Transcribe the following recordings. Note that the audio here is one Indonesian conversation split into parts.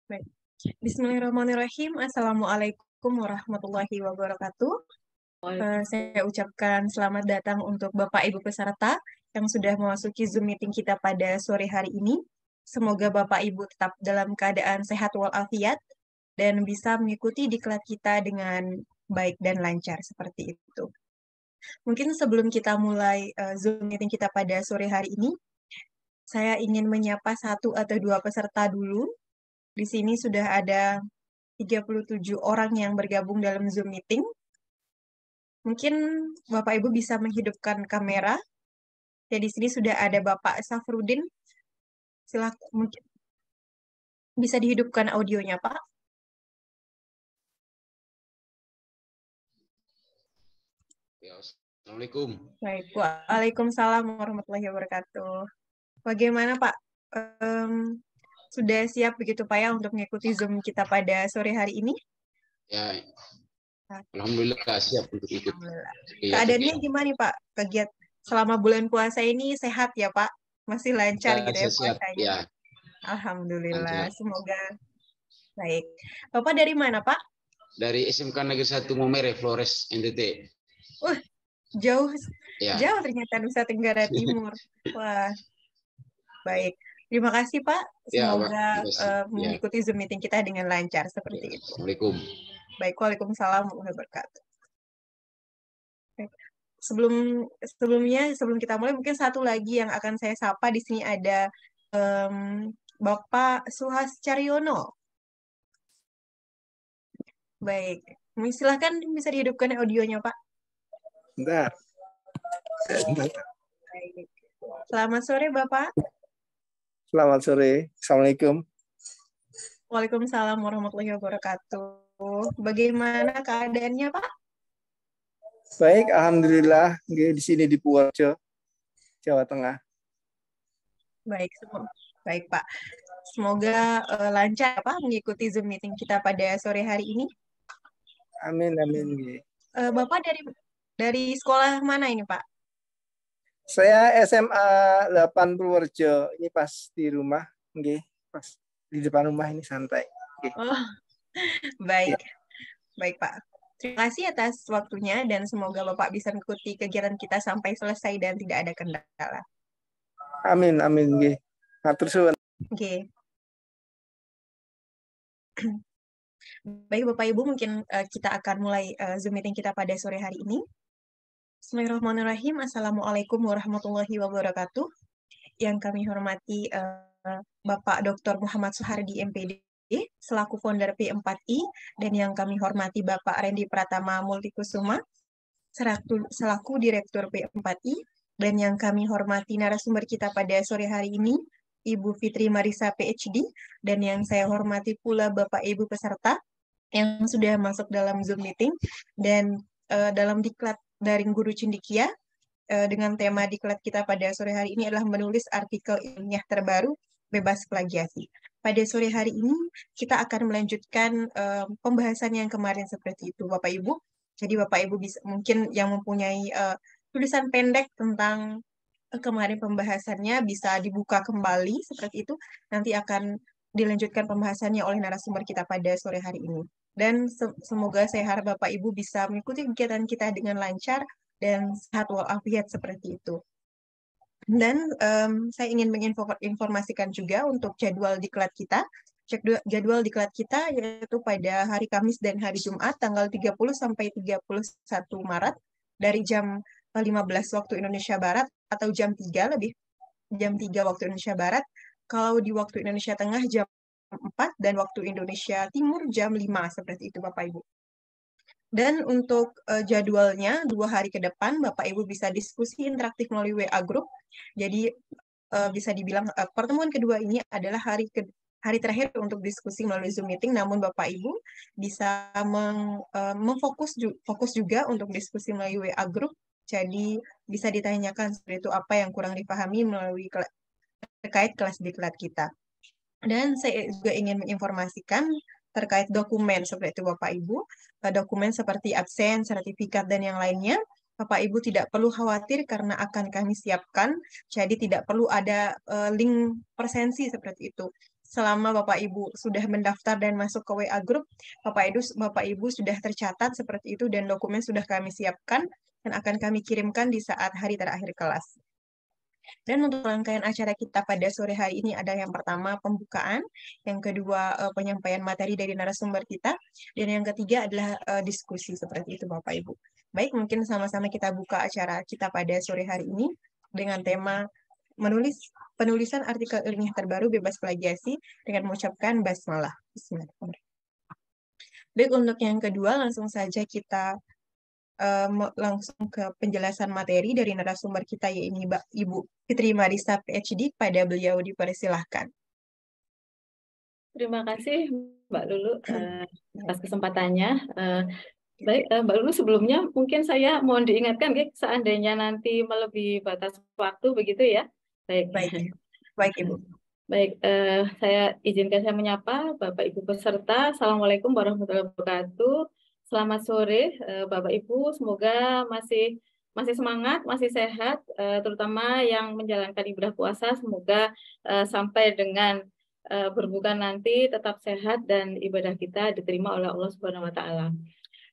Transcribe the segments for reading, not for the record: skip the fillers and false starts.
Baik. Bismillahirrahmanirrahim. Assalamualaikum warahmatullahi wabarakatuh. Saya ucapkan selamat datang untuk Bapak Ibu peserta yang sudah memasuki Zoom meeting kita pada sore hari ini. Semoga Bapak Ibu tetap dalam keadaan sehat walafiat dan bisa mengikuti diklat kita dengan baik dan lancar seperti itu. Mungkin sebelum kita mulai Zoom meeting kita pada sore hari ini, saya ingin menyapa satu atau dua peserta dulu. Di sini sudah ada 37 orang yang bergabung dalam Zoom meeting. Mungkin Bapak Ibu bisa menghidupkan kamera. Ya, di sini sudah ada Bapak Safrudin. Silakan, mungkin bisa dihidupkan audionya, Pak. Ya, Assalamualaikum. Baik, Waalaikumsalam warahmatullahi wabarakatuh. Bagaimana, Pak? Sudah siap begitu, Pak, ya, untuk mengikuti Zoom kita pada sore hari ini? Ya, alhamdulillah siap untuk ikut. Keadaannya gimana nih, Pak? Kegiatan selama bulan puasa ini sehat ya, Pak? Masih lancar gitu ya puasanya? Ya. Alhamdulillah, lancar. Semoga baik. Bapak dari mana, Pak? Dari SMK Negeri 1 Momere, Flores, NTT. Jauh, ya. Jauh ternyata Nusa Tenggara Timur. Wah, baik. Terima kasih, Pak. Semoga mengikuti Zoom meeting kita dengan lancar seperti itu. Assalamualaikum. Baik, waalaikumsalam warahmatullahi wabarakatuh. Sebelum kita mulai, mungkin satu lagi yang akan saya sapa di sini ada Bapak Suhas Caryono. Baik, silakan bisa dihidupkan audionya, Pak. Bentar. Baik. Selamat sore, Bapak. Selamat sore. Assalamualaikum. Waalaikumsalam warahmatullahi wabarakatuh. Bagaimana keadaannya, Pak? Baik, alhamdulillah. Di sini di Purworejo, Jawa Tengah. Baik, baik, Pak. Semoga lancar, Pak, mengikuti Zoom meeting kita pada sore hari ini. Amin, amin. Bapak dari sekolah mana ini, Pak? Saya SMA 8 Purworejo. Ini pas di rumah, pas di depan rumah ini santai. Oh, baik, ya. Baik, Pak. Terima kasih atas waktunya dan semoga Bapak bisa mengikuti kegiatan kita sampai selesai dan tidak ada kendala. Amin, amin. Matur suwun. Oke. Baik, Bapak Ibu, mungkin kita akan mulai Zoom meeting kita pada sore hari ini. Bismillahirrahmanirrahim. Assalamualaikum warahmatullahi wabarakatuh. Yang kami hormati Bapak Dr. Muhammad Soehardi, MPD, selaku founder P4I, dan yang kami hormati Bapak Randy Pratama Multikusuma, selaku Direktur P4I, dan yang kami hormati narasumber kita pada sore hari ini, Ibu Fitri Marisa, PhD, dan yang saya hormati pula Bapak Ibu peserta yang sudah masuk dalam Zoom meeting, dan dalam diklat daring Guru Cendekia, dengan tema diklat kita pada sore hari ini adalah menulis artikel ilmiah terbaru bebas plagiasi. Pada sore hari ini kita akan melanjutkan pembahasan yang kemarin seperti itu, Bapak Ibu. Jadi Bapak Ibu bisa mungkin yang mempunyai tulisan pendek tentang kemarin pembahasannya bisa dibuka kembali seperti itu. Nanti akan dilanjutkan pembahasannya oleh narasumber kita pada sore hari ini. Dan semoga saya harap Bapak Ibu bisa mengikuti kegiatan kita dengan lancar dan sehat walafiat seperti itu. Dan saya ingin menginformasikan juga untuk jadwal diklat kita. Jadwal diklat kita yaitu pada hari Kamis dan hari Jumat tanggal 30 sampai 31 Maret dari jam 15 waktu Indonesia Barat atau jam 3 waktu Indonesia Barat. Kalau di waktu Indonesia Tengah jam 4 dan waktu Indonesia Timur jam 5 seperti itu, Bapak Ibu. Dan untuk jadwalnya 2 hari ke depan Bapak Ibu bisa diskusi interaktif melalui WA Group. Jadi bisa dibilang pertemuan kedua ini adalah hari terakhir untuk diskusi melalui Zoom meeting. Namun Bapak Ibu bisa fokus juga untuk diskusi melalui WA Group. Jadi bisa ditanyakan seperti itu apa yang kurang dipahami melalui terkait kelas diklat kita. Dan saya juga ingin menginformasikan terkait dokumen seperti itu Bapak Ibu, dokumen seperti absen, sertifikat, dan yang lainnya, Bapak Ibu tidak perlu khawatir karena akan kami siapkan, jadi tidak perlu ada link presensi seperti itu. selama Bapak Ibu sudah mendaftar dan masuk ke WA Group, Bapak Ibu sudah tercatat seperti itu dan dokumen sudah kami siapkan dan akan kami kirimkan di saat hari terakhir kelas. Dan untuk rangkaian acara kita pada sore hari ini ada yang pertama pembukaan, yang kedua penyampaian materi dari narasumber kita, dan yang ketiga adalah diskusi seperti itu Bapak Ibu. Baik, mungkin sama-sama kita buka acara kita pada sore hari ini dengan tema penulisan artikel ilmiah terbaru bebas plagiasi dengan mengucapkan basmalah. Bismillahirrahmanirrahim. Baik, untuk yang kedua langsung saja kita langsung ke penjelasan materi dari narasumber kita, yaitu Ibu Fitri Marisa PhD. Pada beliau dipersilahkan. Terima kasih Mbak Lulu atas kesempatannya. Baik, Mbak Lulu, sebelumnya mungkin saya mohon diingatkan, seandainya nanti melebihi batas waktu, begitu ya. Baik Ibu. Baik, saya izinkan saya menyapa Bapak Ibu peserta. Assalamualaikum warahmatullahi wabarakatuh. Selamat sore Bapak Ibu, semoga masih semangat, masih sehat, terutama yang menjalankan ibadah puasa, semoga sampai dengan berbuka nanti tetap sehat dan ibadah kita diterima oleh Allah Subhanahu wa taala.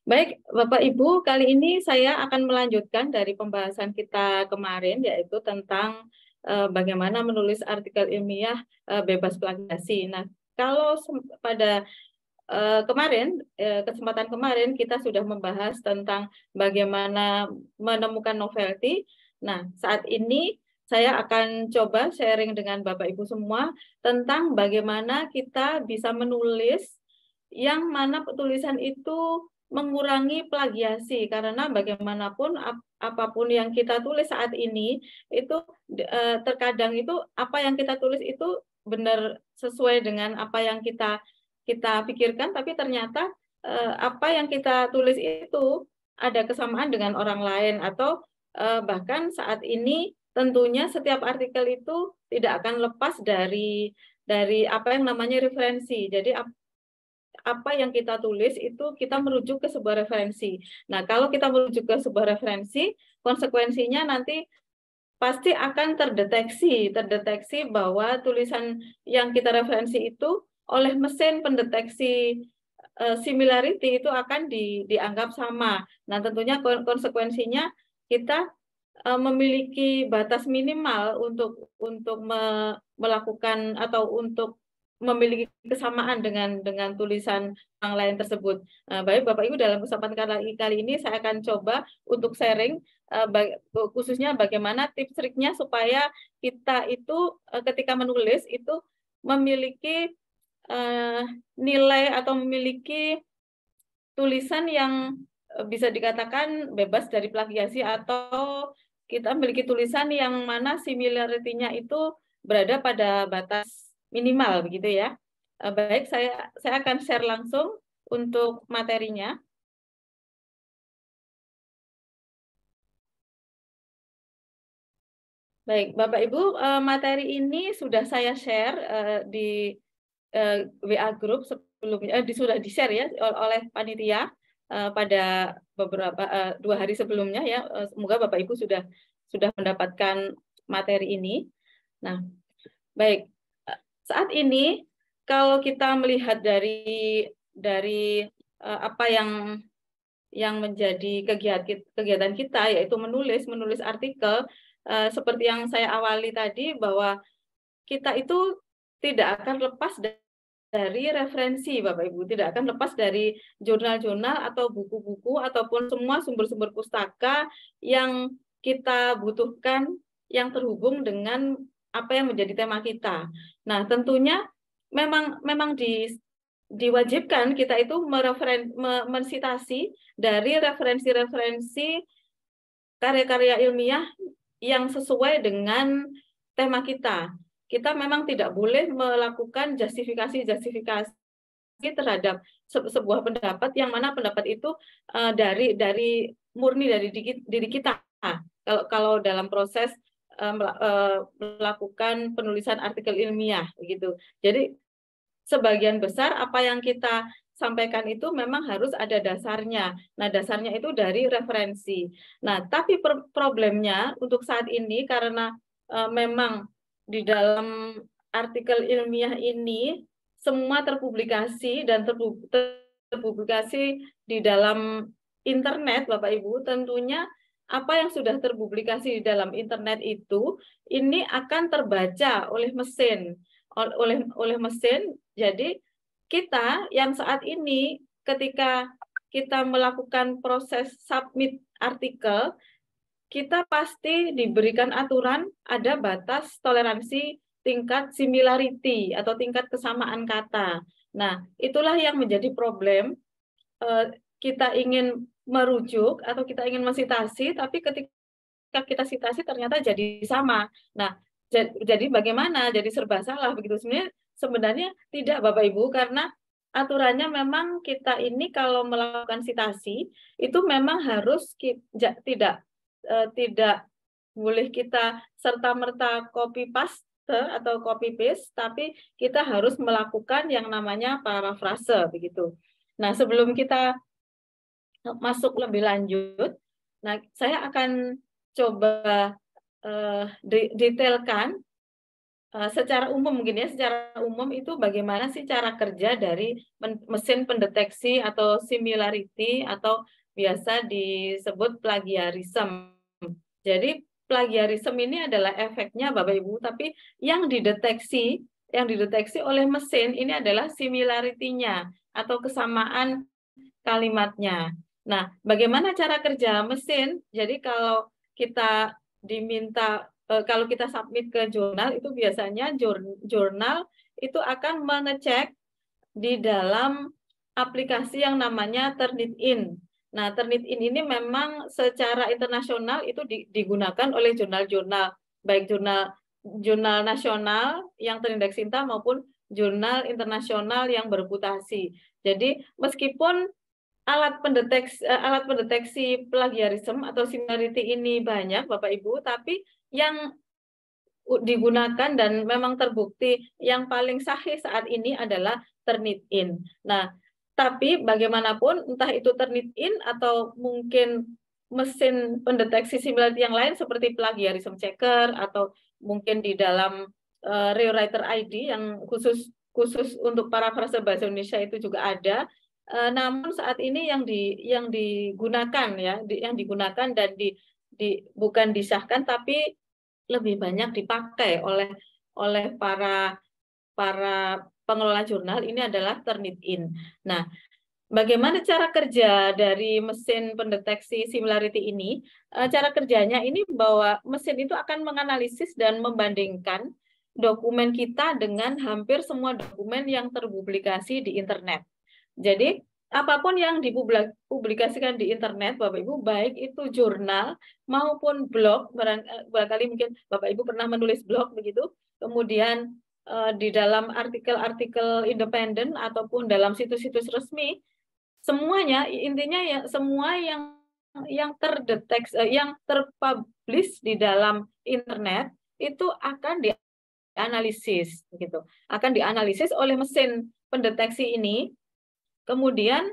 Baik, Bapak Ibu, kali ini saya akan melanjutkan dari pembahasan kita kemarin, yaitu tentang bagaimana menulis artikel ilmiah bebas plagiasi. Nah, kalau pada kesempatan kemarin kita sudah membahas tentang bagaimana menemukan novelty. Nah, saat ini saya akan coba sharing dengan Bapak Ibu semua tentang bagaimana kita bisa menulis yang mana tulisan itu mengurangi plagiasi, karena bagaimanapun apapun yang kita tulis saat ini itu terkadang itu apa yang kita tulis itu benar sesuai dengan apa yang kita pikirkan, tapi ternyata apa yang kita tulis itu ada kesamaan dengan orang lain, atau bahkan saat ini tentunya setiap artikel itu tidak akan lepas dari apa yang namanya referensi. Jadi apa yang kita tulis itu kita merujuk ke sebuah referensi. Nah, kalau kita merujuk ke sebuah referensi, konsekuensinya nanti pasti akan terdeteksi bahwa tulisan yang kita referensi itu oleh mesin pendeteksi similarity itu akan dianggap sama. Nah, tentunya konsekuensinya kita memiliki batas minimal untuk melakukan atau untuk memiliki kesamaan dengan tulisan yang lain tersebut. Baik Bapak Ibu, dalam kesempatan kali ini saya akan coba untuk sharing khususnya bagaimana tips triknya supaya kita itu ketika menulis itu memiliki nilai atau memiliki tulisan yang bisa dikatakan bebas dari plagiasi, atau kita memiliki tulisan yang mana similarity-nya itu berada pada batas minimal, begitu ya. Baik, saya akan share langsung untuk materinya. Baik, Bapak Ibu, materi ini sudah saya share di WA Group sebelumnya, sudah di-share ya oleh panitia pada beberapa 2 hari sebelumnya ya. Semoga Bapak Ibu sudah mendapatkan materi ini. Nah, baik. Saat ini kalau kita melihat dari apa yang menjadi kegiatan kita, yaitu menulis artikel, seperti yang saya awali tadi, bahwa kita itu tidak akan lepas dari referensi, Bapak Ibu, tidak akan lepas dari jurnal-jurnal atau buku-buku ataupun semua sumber-sumber pustaka yang kita butuhkan yang terhubung dengan apa yang menjadi tema kita. Nah, tentunya memang diwajibkan kita itu mensitasi dari referensi-referensi karya-karya ilmiah yang sesuai dengan tema kita. Kita memang tidak boleh melakukan justifikasi terhadap sebuah pendapat yang mana pendapat itu dari murni dari diri kita. Kalau dalam proses melakukan penulisan artikel ilmiah, begitu. Jadi sebagian besar apa yang kita sampaikan itu memang harus ada dasarnya. Nah, dasarnya itu dari referensi. Nah, tapi problemnya untuk saat ini karena memang di dalam artikel ilmiah ini semua terpublikasi dan terpublikasi di dalam internet, Bapak Ibu, tentunya apa yang sudah terpublikasi di dalam internet itu ini akan terbaca oleh mesin, oleh mesin. Jadi kita yang saat ini ketika kita melakukan proses submit artikel, kita pasti diberikan aturan ada batas toleransi tingkat similarity atau tingkat kesamaan kata. Nah, itulah yang menjadi problem. Kita ingin merujuk atau kita ingin mensitasi, tapi ketika kita sitasi ternyata jadi sama. Nah, jadi bagaimana? Jadi serba salah begitu. Sebenarnya tidak, Bapak Ibu, karena aturannya memang kita ini kalau melakukan sitasi itu memang harus tidak boleh kita serta-merta copy paste atau copy paste, tapi kita harus melakukan yang namanya parafrase begitu. Nah, sebelum kita masuk lebih lanjut, nah saya akan coba detailkan secara umum mungkin ya, secara umum itu bagaimana sih cara kerja dari mesin pendeteksi atau similarity atau biasa disebut plagiarism. Jadi plagiarism ini adalah efeknya Bapak Ibu, tapi yang dideteksi oleh mesin ini adalah similarity-nya atau kesamaan kalimatnya. Nah, bagaimana cara kerja mesin? Jadi kalau kita diminta kalau kita submit ke jurnal itu biasanya jurnal itu akan mengecek di dalam aplikasi yang namanya Turnitin. Nah, Turnitin ini memang secara internasional itu digunakan oleh jurnal-jurnal, baik jurnal nasional yang terindeks INTA maupun jurnal internasional yang bereputasi. Jadi meskipun alat pendeteksi plagiarisme atau similarity ini banyak, Bapak Ibu, tapi yang digugakan dan memang terbukti yang paling sahih saat ini adalah Turnitin. Nah, tapi bagaimanapun entah itu Turnitin atau mungkin mesin pendeteksi similarity yang lain seperti plagiarism checker atau mungkin di dalam rewriter ID yang khusus untuk parafrase bahasa Indonesia itu juga ada. Namun saat ini yang digunakan ya, yang digunakan dan bukan disahkan tapi lebih banyak dipakai oleh para pengelola jurnal ini adalah Turnitin. Nah, bagaimana cara kerja dari mesin pendeteksi similarity ini? Cara kerjanya ini bahwa mesin itu akan menganalisis dan membandingkan dokumen kita dengan hampir semua dokumen yang terpublikasi di internet. Jadi apapun yang dipublikasikan di internet, Bapak Ibu, baik itu jurnal maupun blog, barangkali mungkin Bapak Ibu pernah menulis blog begitu, kemudian di dalam artikel-artikel independen ataupun dalam situs-situs resmi, semuanya intinya ya semua yang terdeteksi, yang terpublish di dalam internet itu akan dianalisis, gitu, akan dianalisis oleh mesin pendeteksi ini. Kemudian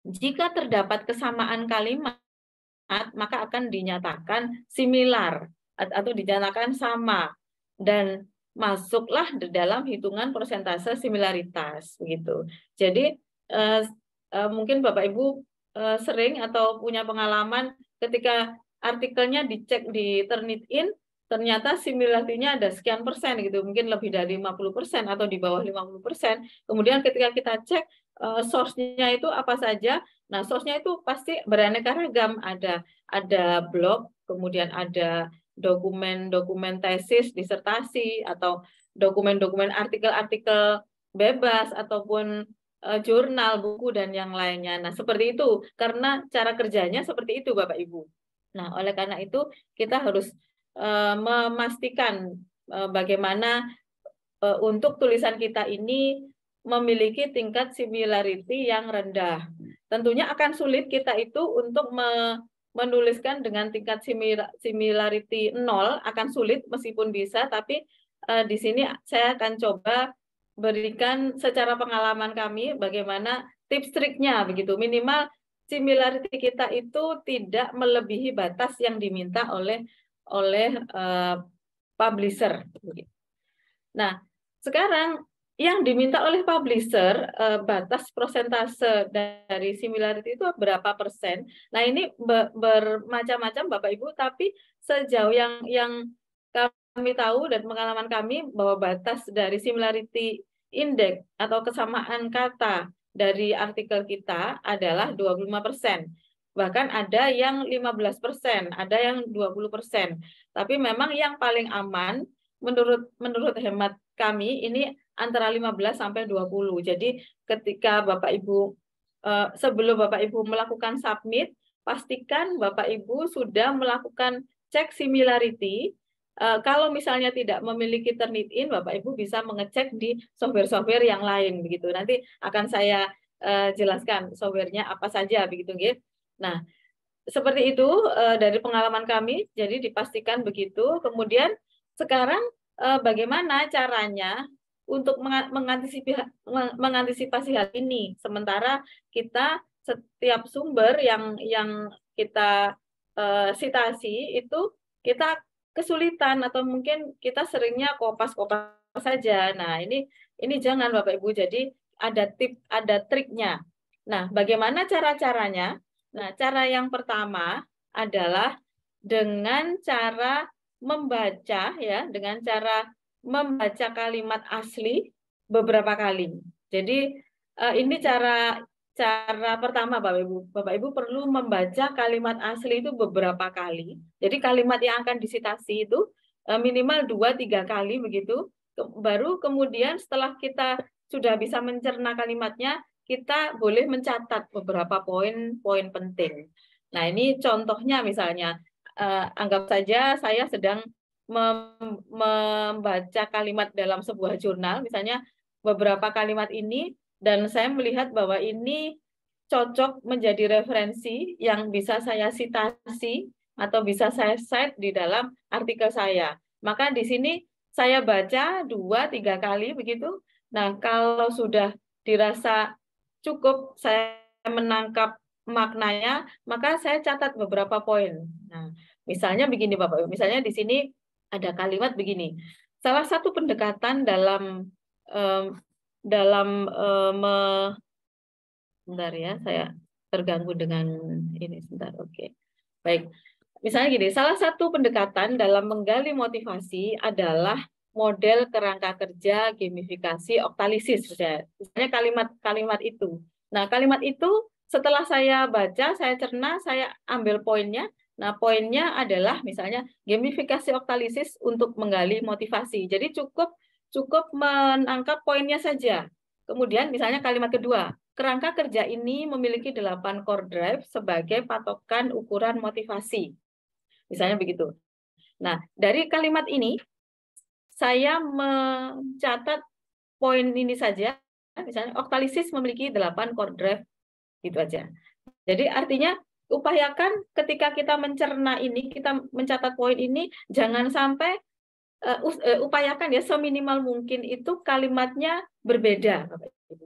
jika terdapat kesamaan kalimat, maka akan dinyatakan similar atau dinyatakan sama dan masuklah di dalam hitungan persentase similaritas begitu. Jadi mungkin Bapak Ibu sering atau punya pengalaman ketika artikelnya dicek di Turnitin, ternyata similarity-nya ada sekian persen gitu, mungkin lebih dari 50% atau di bawah 50%. Kemudian ketika kita cek source-nya itu apa saja, nah source-nya itu pasti beraneka ragam, ada blog, kemudian ada dokumen tesis, disertasi, atau dokumen artikel-artikel bebas, ataupun jurnal, buku, dan yang lainnya. Nah, seperti itu, karena cara kerjanya seperti itu, Bapak Ibu. Nah, oleh karena itu, kita harus memastikan bagaimana untuk tulisan kita ini memiliki tingkat similarity yang rendah. Tentunya akan sulit kita itu untuk menuliskan dengan tingkat similarity 0, akan sulit meskipun bisa, tapi di sini saya akan coba berikan secara pengalaman kami bagaimana tips triknya begitu. Minimal similarity kita itu tidak melebihi batas yang diminta oleh publisher. Nah, sekarang yang diminta oleh publisher, batas persentase dari similarity itu berapa persen. Nah, ini bermacam-macam Bapak Ibu, tapi sejauh yang kami tahu dan pengalaman kami bahwa batas dari similarity index atau kesamaan kata dari artikel kita adalah 25%. Bahkan ada yang 15%, ada yang 20%. Tapi memang yang paling aman menurut hemat kami ini antara 15 sampai 20. Jadi ketika Bapak Ibu sebelum Bapak Ibu melakukan submit, pastikan Bapak Ibu sudah melakukan cek similarity. Kalau misalnya tidak memiliki Turnitin, Bapak Ibu bisa mengecek di software-software yang lain begitu. Nanti akan saya jelaskan softwarenya apa saja begitu, nggih. Nah, seperti itu dari pengalaman kami, jadi dipastikan begitu. Kemudian sekarang bagaimana caranya untuk mengantisipasi hal ini, sementara kita setiap sumber yang kita sitasi itu kita kesulitan atau mungkin kita seringnya kopas-kopas saja. Nah, ini jangan Bapak Ibu. Jadi ada triknya. Nah, bagaimana cara-caranya? Nah, cara yang pertama adalah dengan cara membaca ya, dengan cara membaca kalimat asli beberapa kali. Jadi ini cara pertama Bapak Ibu. Bapak Ibu perlu membaca kalimat asli itu beberapa kali. Jadi kalimat yang akan disitasi itu minimal 2-3 kali begitu. Baru kemudian setelah kita sudah bisa mencerna kalimatnya, kita boleh mencatat beberapa poin-poin penting. Nah, ini contohnya misalnya, anggap saja saya sedang membaca kalimat dalam sebuah jurnal, misalnya beberapa kalimat ini, dan saya melihat bahwa ini cocok menjadi referensi yang bisa saya sitasi atau bisa saya cite di dalam artikel saya. Maka di sini saya baca 2-3 kali begitu. Nah, kalau sudah dirasa cukup saya menangkap maknanya, maka saya catat beberapa poin. Nah, misalnya begini Bapak Ibu, misalnya di sini ada kalimat begini. Salah satu pendekatan dalam sebentar ya, saya terganggu dengan ini sebentar. Oke. Baik. Misalnya gini, salah satu pendekatan dalam menggali motivasi adalah model kerangka kerja gamifikasi oktalisis, misalnya kalimat itu. Nah, kalimat itu setelah saya baca, saya cerna, saya ambil poinnya. Nah, poinnya adalah misalnya gamifikasi oktalisis untuk menggali motivasi. Jadi cukup menangkap poinnya saja. Kemudian misalnya kalimat kedua, kerangka kerja ini memiliki 8 core drive sebagai patokan ukuran motivasi. Misalnya begitu. Nah, dari kalimat ini saya mencatat poin ini saja, misalnya oktalisis memiliki 8 core drive, gitu aja. Jadi artinya upayakan ketika kita mencerna ini, kita mencatat poin ini, jangan sampai upayakan ya seminimal mungkin itu kalimatnya berbeda.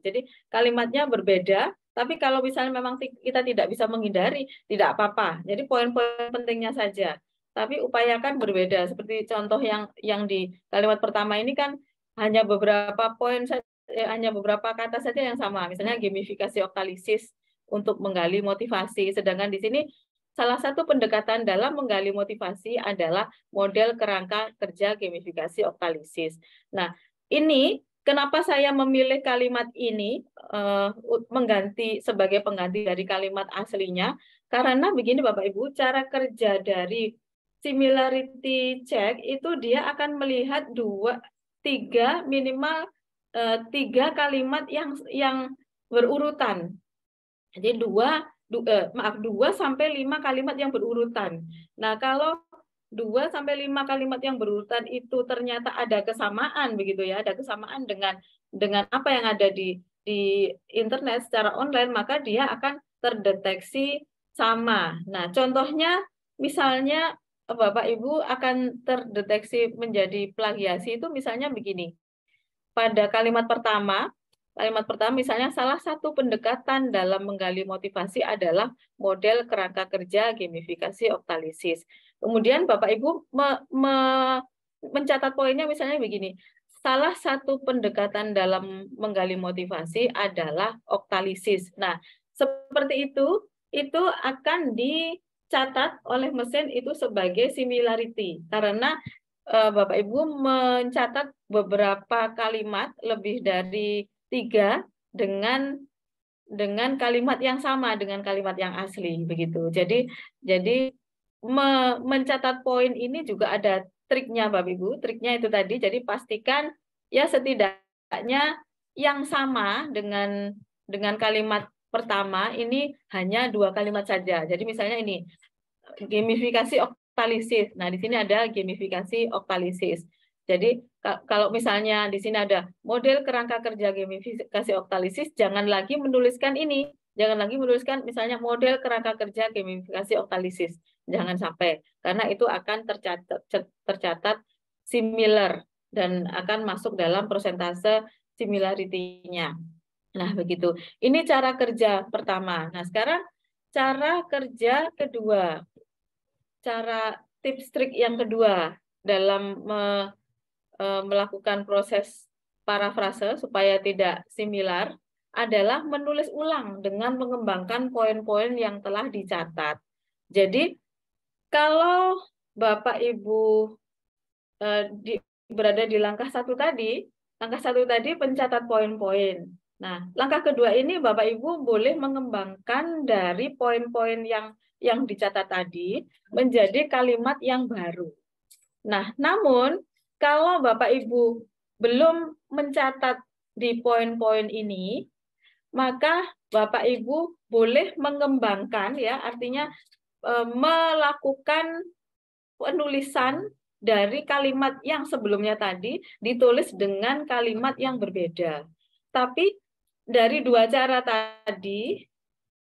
Jadi kalimatnya berbeda, tapi kalau misalnya memang kita tidak bisa menghindari, tidak apa-apa. Jadi poin-poin pentingnya saja. Tapi upayakan berbeda. Seperti contoh yang di kalimat pertama ini kan hanya beberapa poin saja, hanya beberapa kata saja yang sama. Misalnya gamifikasi oktalisis untuk menggali motivasi. Sedangkan di sini salah satu pendekatan dalam menggali motivasi adalah model kerangka kerja gamifikasi oktalisis. Nah, ini kenapa saya memilih kalimat ini mengganti sebagai pengganti dari kalimat aslinya? Karena begini Bapak Ibu, cara kerja dari similarity check itu dia akan melihat minimal 3 kalimat yang berurutan. Jadi 2 sampai 5 kalimat yang berurutan. Nah, kalau 2 sampai 5 kalimat yang berurutan itu ternyata ada kesamaan begitu ya, ada kesamaan dengan apa yang ada di internet secara online, maka dia akan terdeteksi sama. Nah, contohnya misalnya Bapak Ibu akan terdeteksi menjadi plagiasi itu misalnya begini. Pada kalimat pertama misalnya salah satu pendekatan dalam menggali motivasi adalah model kerangka kerja gamifikasi oktalisis. Kemudian Bapak Ibu mencatat poinnya misalnya begini. salah satu pendekatan dalam menggali motivasi adalah oktalisis. Nah, seperti itu akan dicatat oleh mesin itu sebagai similarity karena Bapak Ibu mencatat beberapa kalimat lebih dari 3 dengan kalimat yang sama dengan kalimat yang asli begitu. Jadi mencatat poin ini juga ada triknya Bapak Ibu. Triknya itu tadi, jadi pastikan ya setidaknya yang sama dengan kalimat pertama ini hanya 2 kalimat saja. Jadi misalnya ini gamifikasi oktalisis. Nah, di sini ada gamifikasi oktalisis. Jadi kalau misalnya di sini ada model kerangka kerja gamifikasi oktalisis, jangan lagi menuliskan ini. Jangan lagi menuliskan misalnya model kerangka kerja gamifikasi oktalisis. Jangan sampai, karena itu akan tercatat similar dan akan masuk dalam persentase similarity-nya. Nah, begitu. Ini cara kerja pertama. Nah, sekarang cara kerja kedua. Cara tips trik yang kedua dalam melakukan proses parafrase supaya tidak similar adalah menulis ulang dengan mengembangkan poin-poin yang telah dicatat. Jadi kalau Bapak Ibu berada di langkah satu tadi pencatat poin-poin. Nah, langkah kedua ini Bapak Ibu boleh mengembangkan dari poin-poin yang dicatat tadi menjadi kalimat yang baru. Nah, namun kalau Bapak Ibu belum mencatat di poin-poin ini, maka Bapak Ibu boleh mengembangkan ya, artinya melakukan penulisan dari kalimat yang sebelumnya tadi ditulis dengan kalimat yang berbeda. Tapi dari 2 cara tadi,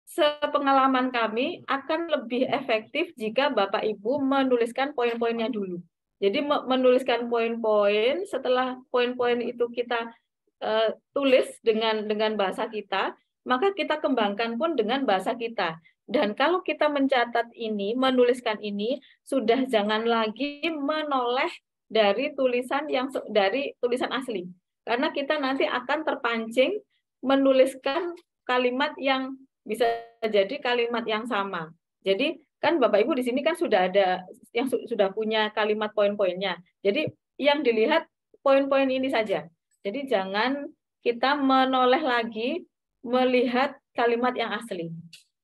sepengalaman kami akan lebih efektif jika Bapak Ibu menuliskan poin-poinnya dulu. Jadi menuliskan poin-poin, setelah poin-poin itu kita tulis dengan bahasa kita, maka kita kembangkan pun dengan bahasa kita. Dan kalau kita mencatat ini, menuliskan ini, sudah jangan lagi menoleh dari tulisan asli. Karena kita nanti akan terpancing menuliskan kalimat yang bisa jadi kalimat yang sama. Jadi kan Bapak Ibu di sini kan sudah ada yang sudah punya kalimat poin-poinnya. Jadi yang dilihat poin-poin ini saja. Jadi jangan kita menoleh lagi melihat kalimat yang asli.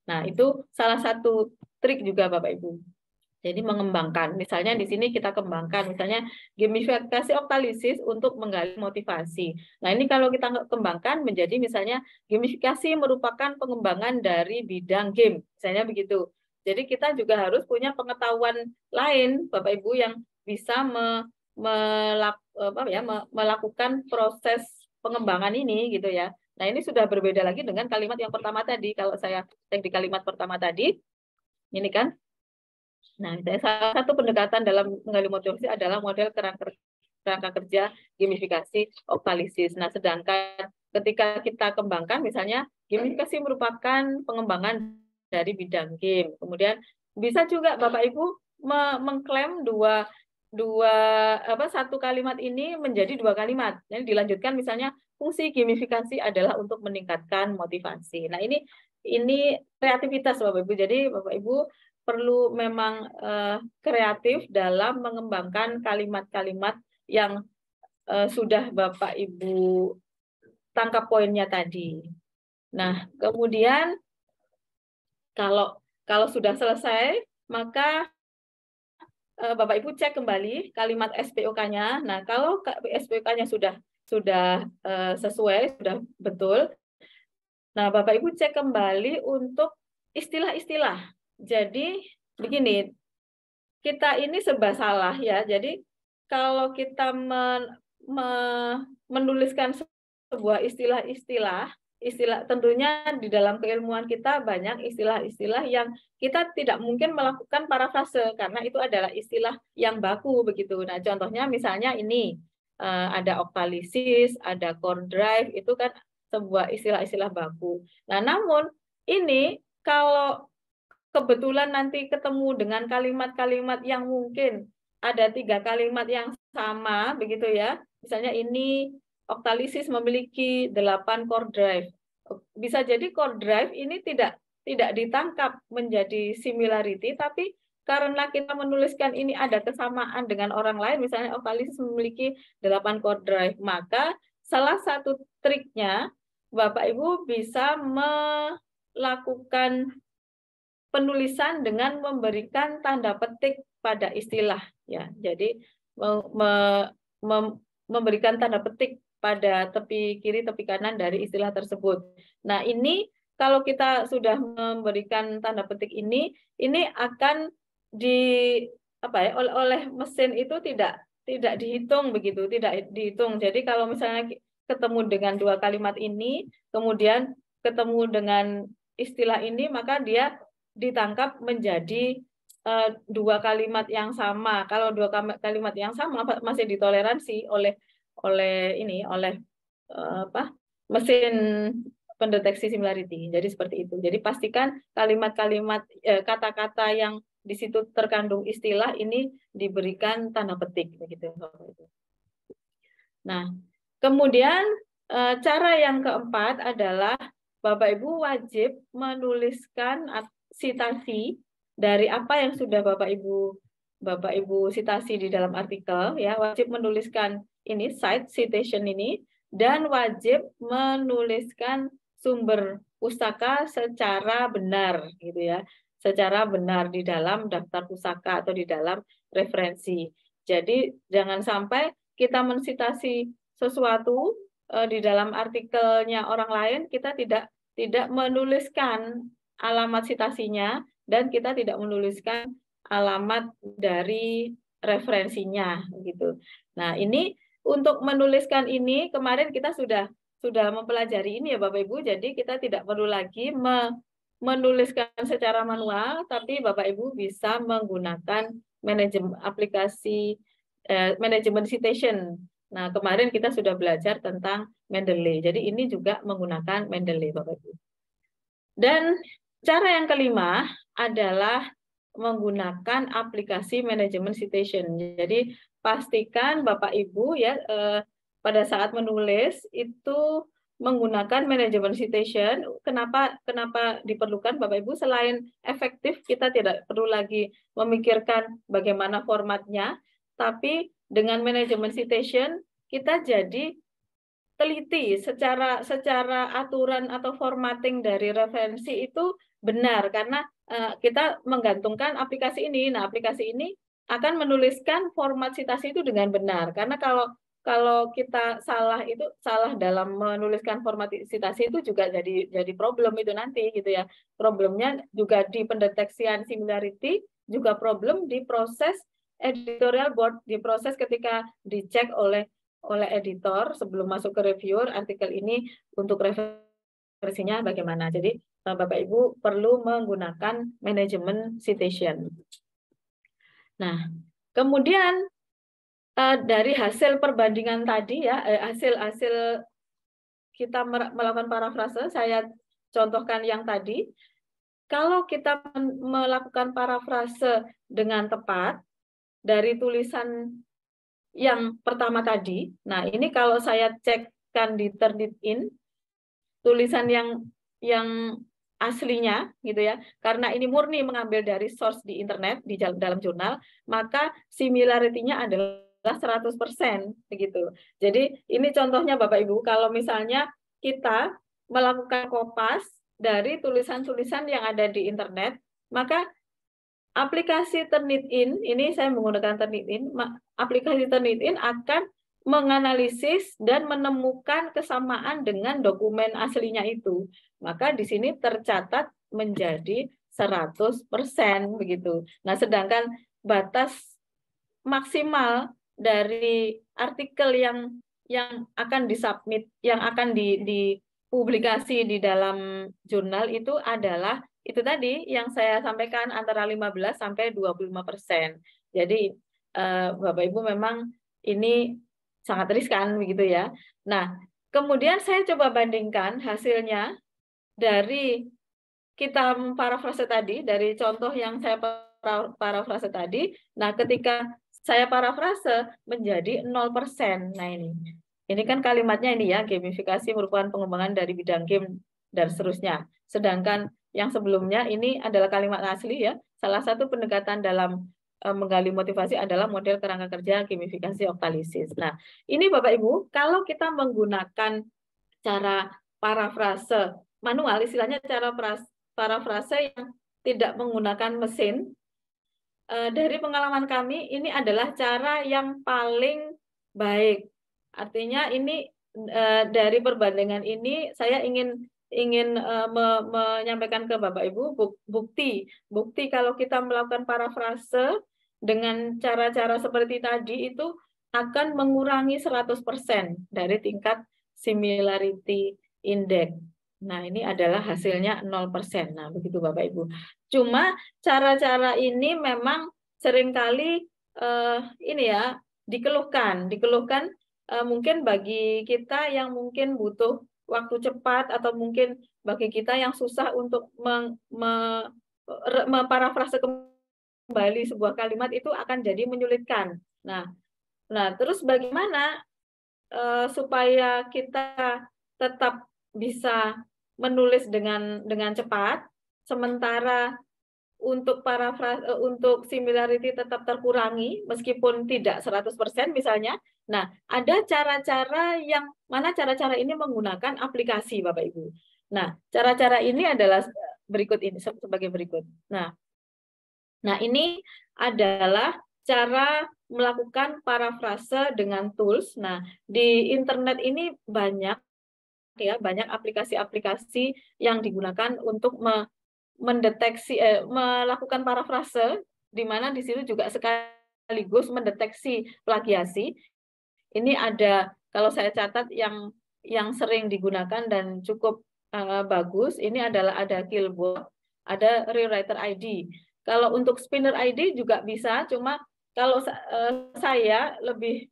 Nah, itu salah satu trik juga Bapak Ibu. Jadi mengembangkan. Misalnya di sini kita kembangkan, misalnya gamifikasi oktalisis untuk menggali motivasi. Nah, ini kalau kita kembangkan menjadi misalnya gamifikasi merupakan pengembangan dari bidang game. Misalnya begitu. Jadi kita juga harus punya pengetahuan lain, Bapak Ibu, yang bisa melakukan proses pengembangan ini gitu ya. Nah, ini sudah berbeda lagi dengan kalimat yang pertama tadi. Kalau saya cek di kalimat pertama tadi, ini kan. Nah, salah satu pendekatan dalam menggali motivasi adalah model kerangka kerja gamifikasi oktalisis. Nah, sedangkan ketika kita kembangkan, misalnya gamifikasi merupakan pengembangan dari bidang game. Kemudian bisa juga Bapak Ibu mengklaim satu kalimat ini menjadi 2 kalimat. Jadi dilanjutkan misalnya fungsi gamifikasi adalah untuk meningkatkan motivasi. Nah, ini kreativitas Bapak Ibu. Jadi Bapak Ibu perlu memang kreatif dalam mengembangkan kalimat-kalimat yang sudah Bapak Ibu tangkap poinnya tadi. Nah, kemudian kalau sudah selesai, maka Bapak Ibu cek kembali kalimat SPOK-nya. Nah, kalau SPOK-nya sudah sesuai, sudah betul. Nah, Bapak Ibu cek kembali untuk istilah-istilah. Jadi begini, kita ini serba salah ya. Jadi kalau kita menuliskan sebuah istilah tentunya di dalam keilmuan kita banyak istilah-istilah yang kita tidak mungkin melakukan parafrase karena itu adalah istilah yang baku begitu. Nah, contohnya misalnya ini ada oktalisis, ada core drive, itu kan sebuah istilah-istilah baku. Nah, namun ini kalau kebetulan nanti ketemu dengan kalimat-kalimat yang mungkin ada 3 kalimat yang sama begitu ya. Misalnya ini oktalisis memiliki 8 core drive. Bisa jadi core drive ini tidak ditangkap menjadi similarity, tapi karena kita menuliskan ini ada kesamaan dengan orang lain, misalnya oktalisis memiliki 8 core drive, maka salah satu triknya Bapak Ibu bisa melakukan penulisan dengan memberikan tanda petik pada istilah ya. Jadi memberikan tanda petik pada tepi kiri, tepi kanan dari istilah tersebut. Nah, ini kalau kita sudah memberikan tanda petik ini akan oleh mesin itu tidak dihitung begitu, tidak dihitung. Jadi kalau misalnya ketemu dengan 2 kalimat ini, kemudian ketemu dengan istilah ini, maka dia ditangkap menjadi 2 kalimat yang sama. Kalau 2 kalimat yang sama masih ditoleransi oleh mesin pendeteksi similarity. Jadi seperti itu. Jadi pastikan kalimat-kalimat kata-kata yang di situ terkandung istilah ini diberikan tanda petik begitu. Nah, kemudian cara yang keempat adalah Bapak Ibu wajib menuliskan sitasi dari apa yang sudah Bapak Ibu sitasi di dalam artikel ya, wajib menuliskan ini citation ini, dan wajib menuliskan sumber pustaka secara benar gitu ya, secara benar di dalam daftar pustaka atau di dalam referensi. Jadi jangan sampai kita mensitasi sesuatu di dalam artikelnya orang lain, kita tidak menuliskan alamat sitasinya, dan kita tidak menuliskan alamat dari referensinya gitu. Nah, ini untuk menuliskan ini kemarin kita sudah mempelajari ini ya Bapak Ibu. Jadi kita tidak perlu lagi menuliskan secara manual, tapi Bapak Ibu bisa menggunakan aplikasi manajemen citation. Nah, kemarin kita sudah belajar tentang Mendeley. Jadi ini juga menggunakan Mendeley Bapak Ibu. Dan cara yang kelima adalah menggunakan aplikasi manajemen citation. Jadi pastikan Bapak Ibu ya pada saat menulis itu menggunakan manajemen citation. Kenapa diperlukan Bapak Ibu? Selain efektif, kita tidak perlu lagi memikirkan bagaimana formatnya, tapi dengan manajemen citation kita jadi teliti secara aturan atau formatting dari referensi itu benar, karena kita menggantungkan aplikasi ini. Nah, aplikasi ini akan menuliskan format citasi itu dengan benar, karena kalau kita salah dalam menuliskan format citasi itu juga jadi problem itu nanti gitu ya. Problemnya juga di pendeteksian similarity, juga problem di proses editorial board, di proses ketika dicek oleh editor sebelum masuk ke reviewer artikel ini untuk referensinya bagaimana. Jadi Bapak Ibu perlu menggunakan manajemen citation. Nah, kemudian dari hasil perbandingan tadi ya, hasil kita melakukan parafrase, saya contohkan yang tadi. Kalau kita melakukan parafrase dengan tepat dari tulisan yang pertama tadi, nah ini kalau saya cekkan di Turnitin, tulisan yang aslinya gitu ya, karena ini murni mengambil dari source di internet di dalam jurnal, maka similarity-nya adalah 100% begitu. Jadi ini contohnya Bapak Ibu, kalau misalnya kita melakukan kopas dari tulisan-tulisan yang ada di internet, maka aplikasi Turnitin, ini saya menggunakan Turnitin, aplikasi Turnitin akan menganalisis dan menemukan kesamaan dengan dokumen aslinya itu. Maka di sini tercatat menjadi 100% begitu. Nah, sedangkan batas maksimal dari artikel yang akan disubmit, yang akan dipublikasi di dalam jurnal itu adalah itu tadi yang saya sampaikan antara 15 sampai 25%. Jadi Bapak Ibu memang ini sangat riskan begitu ya. Nah, kemudian saya coba bandingkan hasilnya dari kita parafrase tadi, dari contoh yang saya parafrase tadi. Nah, ketika saya parafrase menjadi 0%. Nah ini kan kalimatnya ini ya, gamifikasi merupakan pengembangan dari bidang game dan seterusnya. Sedangkan yang sebelumnya ini adalah kalimat asli ya. Salah satu pendekatan dalam menggali motivasi adalah model kerangka kerja gamifikasi Octalysis. Nah, ini Bapak Ibu, kalau kita menggunakan cara parafrase manual, istilahnya cara parafrase yang tidak menggunakan mesin, dari pengalaman kami ini adalah cara yang paling baik. Artinya ini dari perbandingan ini saya ingin menyampaikan ke Bapak Ibu bukti kalau kita melakukan parafrase dengan cara-cara seperti tadi itu akan mengurangi 100% dari tingkat similarity index. Nah, ini adalah hasilnya 0%. Nah, begitu Bapak Ibu. Cuma cara-cara ini memang seringkali ini ya dikeluhkan mungkin bagi kita yang mungkin butuh waktu cepat atau mungkin bagi kita yang susah untuk memparafrase kembali sebuah kalimat itu akan jadi menyulitkan. Nah terus bagaimana supaya kita tetap bisa menulis dengan cepat, sementara untuk untuk similarity tetap terkurangi meskipun tidak 100% misalnya. Nah, ada cara-cara yang mana cara-cara ini menggunakan aplikasi Bapak Ibu. Nah, cara-cara ini adalah berikut ini sebagai berikut. Nah, ini adalah cara melakukan parafrase dengan tools. Nah, di internet ini banyak aplikasi-aplikasi yang digunakan untuk mendeteksi melakukan parafrase, di mana di situ juga sekaligus mendeteksi plagiasi. Ini ada, kalau saya catat yang sering digunakan dan cukup bagus, ini adalah ada Killbot, ada Rewriter ID. Kalau untuk Spinner ID juga bisa, cuma kalau saya lebih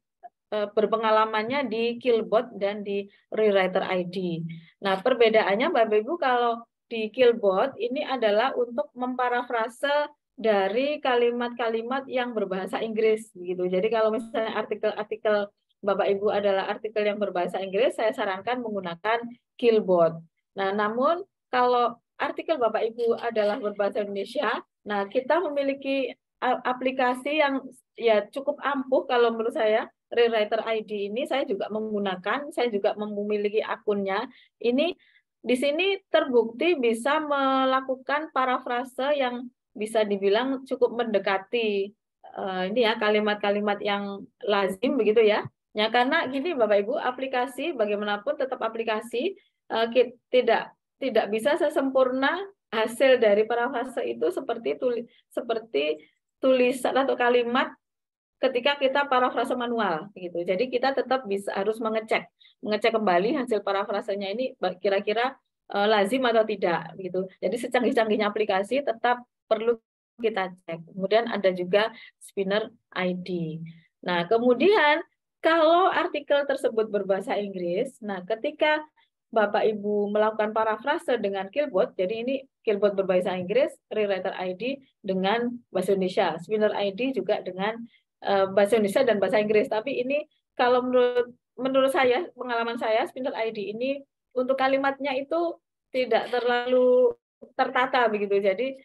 berpengalamannya di Killbot dan di Rewriter ID. Nah, perbedaannya Bapak Ibu, kalau di Killbot ini adalah untuk memparafrase dari kalimat-kalimat yang berbahasa Inggris gitu. Jadi kalau misalnya artikel-artikel Bapak Ibu adalah artikel yang berbahasa Inggris, saya sarankan menggunakan Killbot. Nah, namun kalau artikel Bapak Ibu adalah berbahasa Indonesia, nah kita memiliki aplikasi yang ya cukup ampuh kalau menurut saya. Rewriter ID ini saya juga menggunakan, saya juga memiliki akunnya. Ini di sini terbukti bisa melakukan parafrase yang bisa dibilang cukup mendekati ini ya kalimat-kalimat yang lazim begitu ya. Ya karena gini Bapak Ibu, aplikasi bagaimanapun tetap aplikasi, tidak bisa sesempurna hasil dari parafrase itu seperti tulisan atau kalimat ketika kita parafrase manual gitu. Jadi kita tetap harus mengecek kembali hasil parafrasenya ini kira-kira lazim atau tidak gitu. Jadi secanggih-canggihnya aplikasi tetap perlu kita cek. Kemudian ada juga Spinner ID. Nah, kemudian kalau artikel tersebut berbahasa Inggris, nah ketika Bapak Ibu melakukan parafrase dengan Killbot, jadi ini Killbot berbahasa Inggris, Rewriter ID dengan bahasa Indonesia, Spinner ID juga dengan bahasa Indonesia dan bahasa Inggris. Tapi ini kalau menurut saya, pengalaman saya, Spinner ID ini untuk kalimatnya itu tidak terlalu tertata begitu. Jadi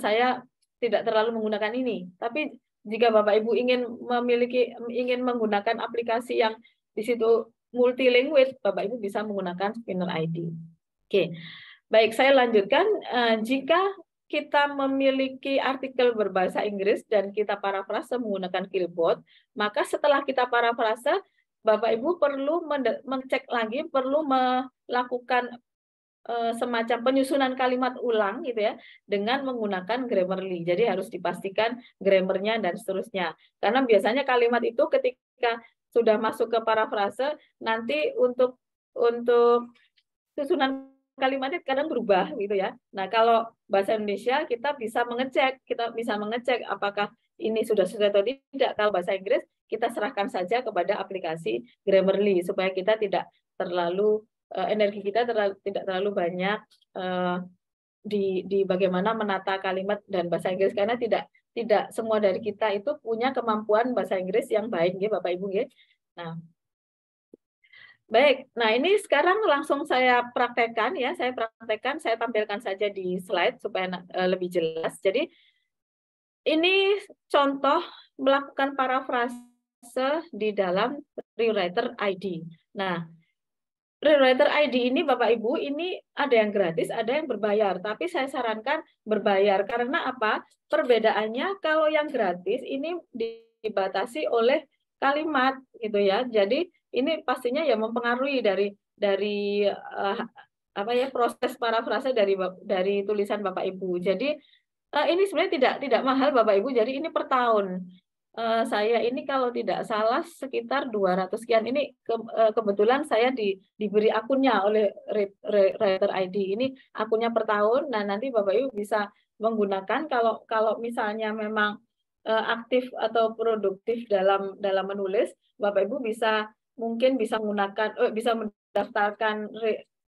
saya tidak terlalu menggunakan ini. Tapi jika Bapak Ibu ingin menggunakan aplikasi yang di situ multilingual, Bapak Ibu bisa menggunakan Spinner ID. Oke. Baik, saya lanjutkan. Jika kita memiliki artikel berbahasa Inggris dan kita parafrase menggunakan Killbot, maka setelah kita parafrase, Bapak Ibu perlu mengecek lagi, perlu melakukan semacam penyusunan kalimat ulang gitu ya, dengan menggunakan Grammarly. Jadi harus dipastikan grammarnya dan seterusnya. Karena biasanya kalimat itu ketika sudah masuk ke parafrase, nanti untuk susunan kalimatnya kadang berubah gitu ya. Nah, kalau bahasa Indonesia kita bisa mengecek apakah ini sudah sesuai atau tidak. Kalau bahasa Inggris kita serahkan saja kepada aplikasi Grammarly supaya kita tidak terlalu energi kita tidak terlalu banyak di bagaimana menata kalimat dan bahasa Inggris, karena tidak semua dari kita itu punya kemampuan bahasa Inggris yang baik, ya Bapak Ibu. Ya. Nah, baik. Nah, ini sekarang langsung saya praktekkan ya. Saya praktekkan, saya tampilkan saja di slide supaya lebih jelas. Jadi ini contoh melakukan parafrase di dalam Rewriter ID. Nah, Rewriter ID ini Bapak Ibu, ini ada yang gratis, ada yang berbayar. Tapi saya sarankan berbayar. Karena apa? Perbedaannya kalau yang gratis ini dibatasi oleh kalimat gitu ya. Jadi ini pastinya ya mempengaruhi dari apa ya, proses parafrase dari tulisan Bapak Ibu. Jadi ini sebenarnya tidak mahal Bapak Ibu. Jadi ini per tahun. Saya ini kalau tidak salah sekitar 200 sekian. Ini kebetulan saya diberi akunnya oleh Writer ID. Ini akunnya per tahun. Nah, nanti Bapak Ibu bisa menggunakan kalau misalnya memang aktif atau produktif dalam menulis, Bapak Ibu mungkin bisa menggunakan bisa mendaftarkan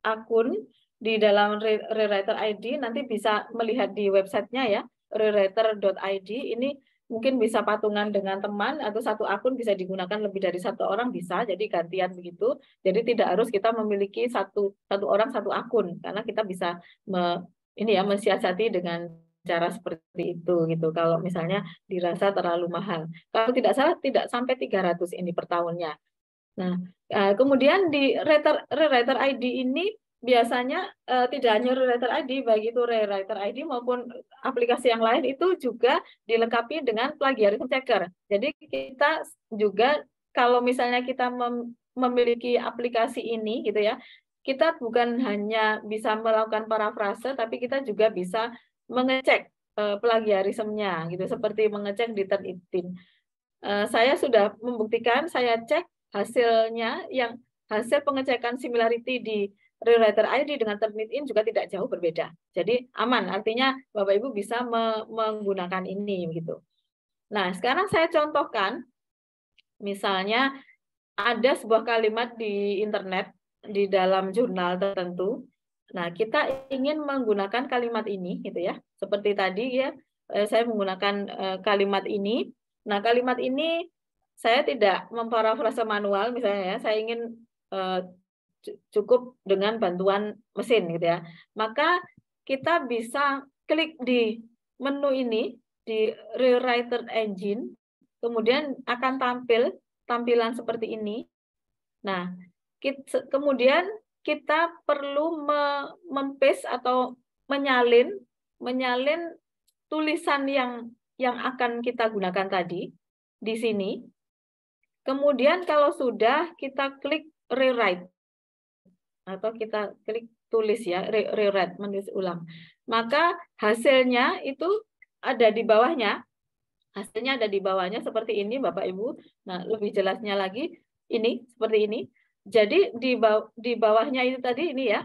akun di dalam Rewriter ID. Nanti bisa melihat di websitenya ya, rewriter.id. Ini mungkin bisa patungan dengan teman atau satu akun bisa digunakan lebih dari satu orang bisa, jadi gantian begitu. Jadi tidak harus kita memiliki satu orang satu akun, karena kita bisa mensiasati dengan cara seperti itu gitu. Kalau misalnya dirasa terlalu mahal, kalau tidak salah tidak sampai 300 ini per tahunnya. Nah, kemudian di Rewriter ID ini biasanya tidak hanya Rewriter ID, baik itu Rewriter ID maupun aplikasi yang lain itu juga dilengkapi dengan plagiarism checker. Jadi kita juga kalau misalnya kita memiliki aplikasi ini gitu ya, kita bukan hanya bisa melakukan parafrase, tapi kita juga bisa mengecek plagiarismenya gitu, seperti mengecek di Turnitin. Saya sudah membuktikan, saya cek hasilnya, yang hasil pengecekan similarity di Rewriter ID dengan Turnitin juga tidak jauh berbeda. Jadi aman, artinya Bapak Ibu bisa menggunakan ini gitu. Nah, sekarang saya contohkan, misalnya ada sebuah kalimat di internet di dalam jurnal tertentu. Nah, kita ingin menggunakan kalimat ini gitu ya. Seperti tadi ya, saya menggunakan kalimat ini. Nah, kalimat ini saya tidak memparafrase manual misalnya ya. Saya ingin cukup dengan bantuan mesin gitu ya. Maka kita bisa klik di menu ini di Rewriter Engine, kemudian akan tampil tampilan seperti ini. Nah, kemudian kita perlu mempaste atau menyalin tulisan yang akan kita gunakan tadi di sini. Kemudian kalau sudah, kita klik rewrite atau kita klik tulis ya, rewrite, menulis ulang. Maka hasilnya itu ada di bawahnya. Hasilnya ada di bawahnya seperti ini Bapak Ibu. Nah, lebih jelasnya lagi ini seperti ini. Jadi di bawahnya itu tadi ini ya,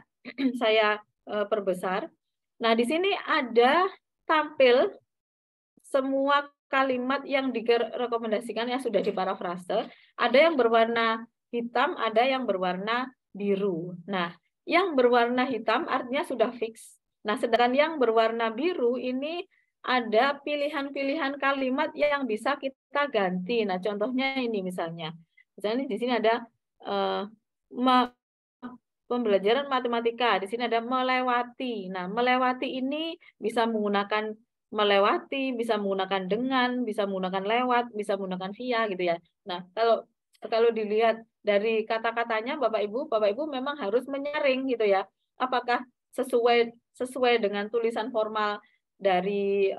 saya perbesar. Nah, di sini ada tampil semua kalimat yang direkomendasikan yang sudah diparafrase. Ada yang berwarna hitam, ada yang berwarna biru. Nah, yang berwarna hitam artinya sudah fix. Nah, sedangkan yang berwarna biru ini ada pilihan-pilihan kalimat yang bisa kita ganti. Nah, contohnya ini misalnya. Misalnya di sini ada pembelajaran matematika. Di sini ada melewati. Nah, melewati ini bisa menggunakan melewati, bisa menggunakan dengan, bisa menggunakan lewat, bisa menggunakan via gitu ya. Nah, kalau dilihat dari kata-katanya Bapak Ibu memang harus menyaring gitu ya. Apakah sesuai dengan tulisan formal dari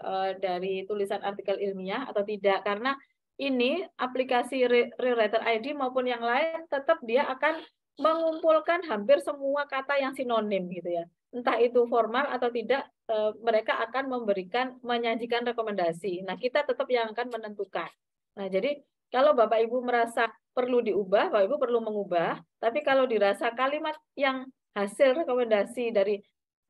tulisan artikel ilmiah atau tidak, karena ini aplikasi Rewriter ID maupun yang lain tetap dia akan mengumpulkan hampir semua kata yang sinonim gitu ya. Entah itu formal atau tidak, mereka akan menyajikan rekomendasi. Nah, kita tetap yang akan menentukan. Nah, jadi kalau Bapak Ibu merasa perlu diubah, Bapak Ibu perlu mengubah. Tapi kalau dirasa kalimat yang hasil rekomendasi dari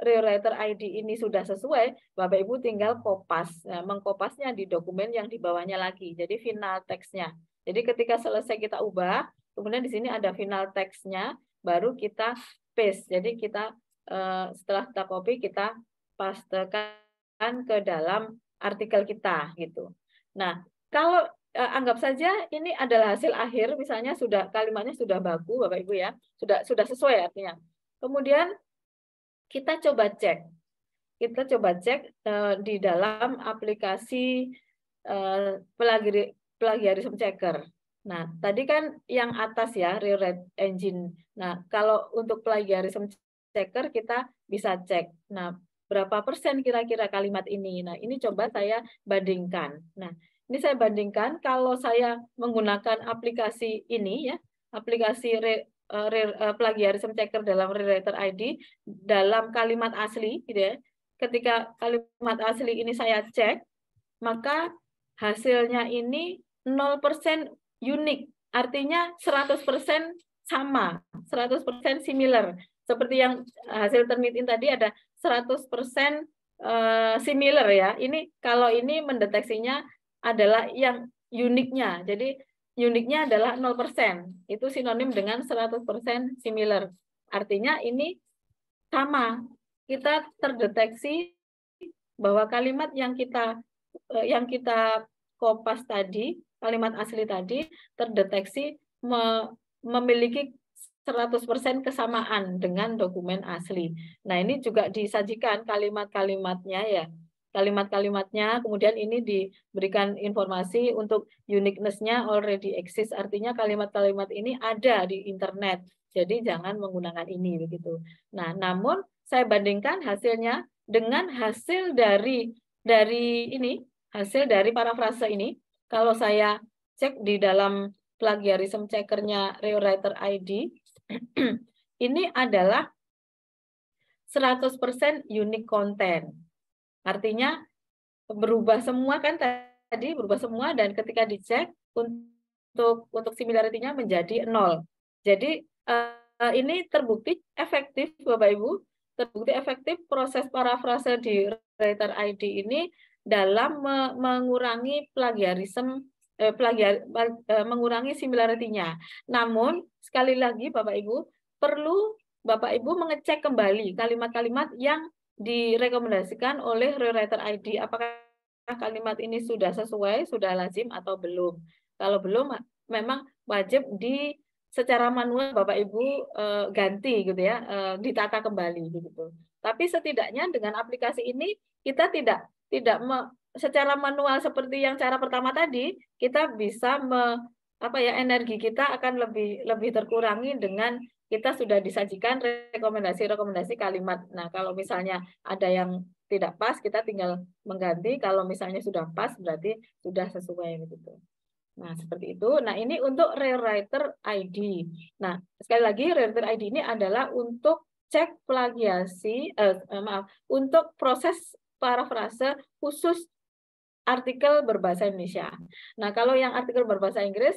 Rewriter ID ini sudah sesuai, Bapak Ibu tinggal kopas. Nah, mengkopasnya di dokumen yang di bawahnya lagi. Jadi final teksnya. Jadi ketika selesai kita ubah, kemudian di sini ada final teksnya, baru kita paste. Jadi kita setelah kita copy, kita pastekan ke dalam artikel kita gitu. Nah, kalau anggap saja ini adalah hasil akhir, misalnya kalimatnya sudah baku, Bapak Ibu ya, sudah sesuai artinya. Kemudian kita coba cek. Di dalam aplikasi plagiarism checker. Nah, tadi kan yang atas ya, rewrite engine. Nah, kalau untuk plagiarism checker kita bisa cek. Nah, berapa persen kira-kira kalimat ini? Nah, ini coba saya bandingkan. Nah, ini saya bandingkan kalau saya menggunakan aplikasi ini ya, aplikasi plagiarism checker dalam Rewriter ID dalam kalimat asli gitu ya. Ketika kalimat asli ini saya cek, maka hasilnya ini 0% unik. Artinya 100% sama, 100% similar. Seperti yang hasil Turnitin tadi ada 100% similar ya. Ini kalau ini mendeteksinya adalah yang uniknya. Jadi uniknya adalah 0%. Itu sinonim dengan 100% similar. Artinya ini sama. Kita terdeteksi bahwa kalimat yang kita kopas tadi, kalimat asli tadi terdeteksi memiliki 100% kesamaan dengan dokumen asli. Nah, ini juga disajikan kalimat-kalimatnya ya. Kalimat-kalimatnya, kemudian ini diberikan informasi untuk uniqueness-nya already exist, artinya kalimat-kalimat ini ada di internet. Jadi jangan menggunakan ini begitu. Nah, namun saya bandingkan hasilnya dengan hasil dari hasil dari parafrase ini. Kalau saya cek di dalam plagiarism checkernya Rewriter ID, ini adalah 100% unique content. Artinya berubah semua kan tadi, berubah semua, dan ketika dicek untuk similarity-nya menjadi 0. Jadi ini terbukti efektif Bapak Ibu, terbukti efektif proses parafrase di Rewriter ID ini dalam mengurangi plagiarism, mengurangi similarity-nya. Namun sekali lagi Bapak Ibu, perlu Bapak Ibu mengecek kembali kalimat-kalimat yang direkomendasikan oleh Rewriter ID, apakah kalimat ini sudah sesuai, sudah lazim atau belum. Kalau belum, memang wajib secara manual Bapak Ibu ganti gitu ya, ditata kembali gitu. Tapi setidaknya dengan aplikasi ini kita tidak secara manual seperti yang cara pertama tadi, kita bisa energi kita akan lebih terkurangi dengan kita sudah disajikan rekomendasi kalimat. Nah, kalau misalnya ada yang tidak pas, kita tinggal mengganti. Kalau misalnya sudah pas, berarti sudah sesuai begitu. Nah, seperti itu. Nah, ini untuk Rewriter ID. Nah, sekali lagi Rewriter ID ini adalah untuk cek plagiasi, untuk proses parafrase khusus artikel berbahasa Indonesia. Nah, kalau yang artikel berbahasa Inggris,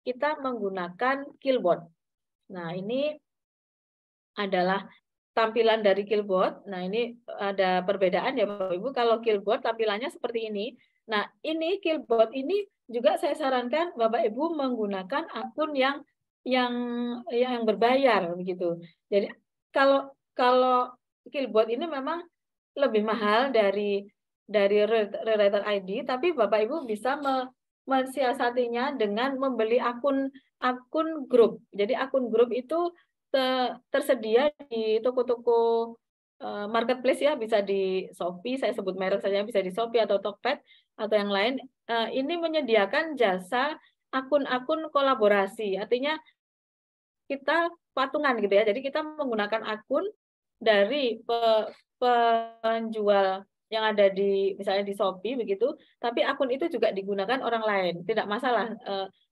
kita menggunakan Killbot. Nah, ini adalah tampilan dari Killbot. Nah, ini ada perbedaan ya Bapak Ibu. Kalau Killbot tampilannya seperti ini. Nah, ini Killbot ini juga saya sarankan Bapak Ibu menggunakan akun yang berbayar begitu. Jadi kalau Killbot ini memang lebih mahal dari Rewriter ID, tapi Bapak Ibu bisa mensiasatinya dengan membeli akun grup. Jadi akun grup itu tersedia di toko-toko marketplace ya, bisa di Shopee, saya sebut merek saja, bisa di Shopee atau Tokped atau yang lain. Ini menyediakan jasa akun-akun kolaborasi, artinya kita patungan gitu ya. Jadi kita menggunakan akun dari penjual yang ada misalnya di Shopee begitu, tapi akun itu juga digunakan orang lain, tidak masalah.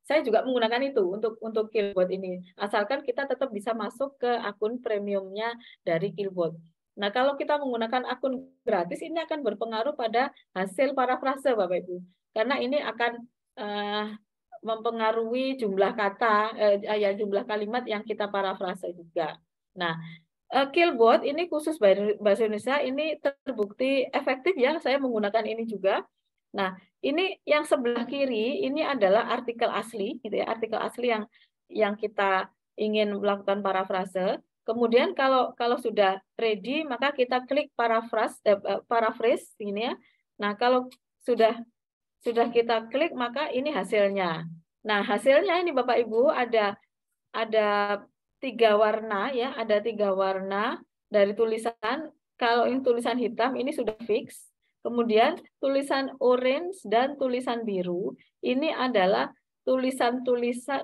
Saya juga menggunakan itu untuk Killbot ini, asalkan kita tetap bisa masuk ke akun premiumnya dari Killbot. Nah, kalau kita menggunakan akun gratis, ini akan berpengaruh pada hasil parafrase Bapak Ibu, karena ini akan mempengaruhi jumlah kata, jumlah kalimat yang kita parafrase juga. Nah, Killbot ini khusus bahasa Indonesia, ini terbukti efektif ya, saya menggunakan ini juga. Nah, ini yang sebelah kiri ini adalah artikel asli gitu ya, artikel asli yang kita ingin melakukan parafrase. Kemudian kalau sudah ready, maka kita klik paraphrase ini ya. Nah, kalau sudah kita klik, maka ini hasilnya. Nah, hasilnya ini Bapak Ibu ada 3 warna ya, ada 3 warna dari tulisan. Kalau ini tulisan hitam ini sudah fix. Kemudian tulisan orange dan tulisan biru ini adalah tulisan-tulisan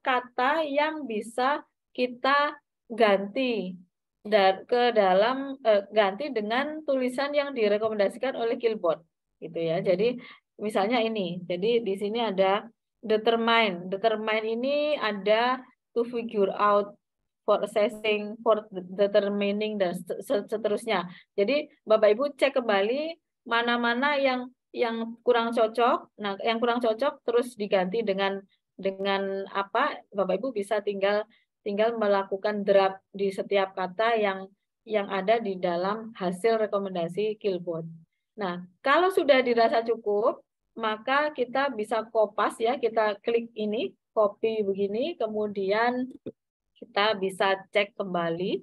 kata yang bisa kita ganti ke dalam ganti dengan tulisan yang direkomendasikan oleh Quillbot gitu ya. Jadi misalnya ini. Jadi di sini ada determine. Determine ini ada to figure out, for assessing, for determining, dan seterusnya. Jadi Bapak Ibu cek kembali mana-mana yang kurang cocok. Nah, yang kurang cocok terus diganti dengan apa? Bapak Ibu bisa tinggal melakukan draft di setiap kata yang ada di dalam hasil rekomendasi Quillbot. Nah, kalau sudah dirasa cukup, maka kita bisa kopas ya, kita klik ini, copy begini, kemudian kita bisa cek kembali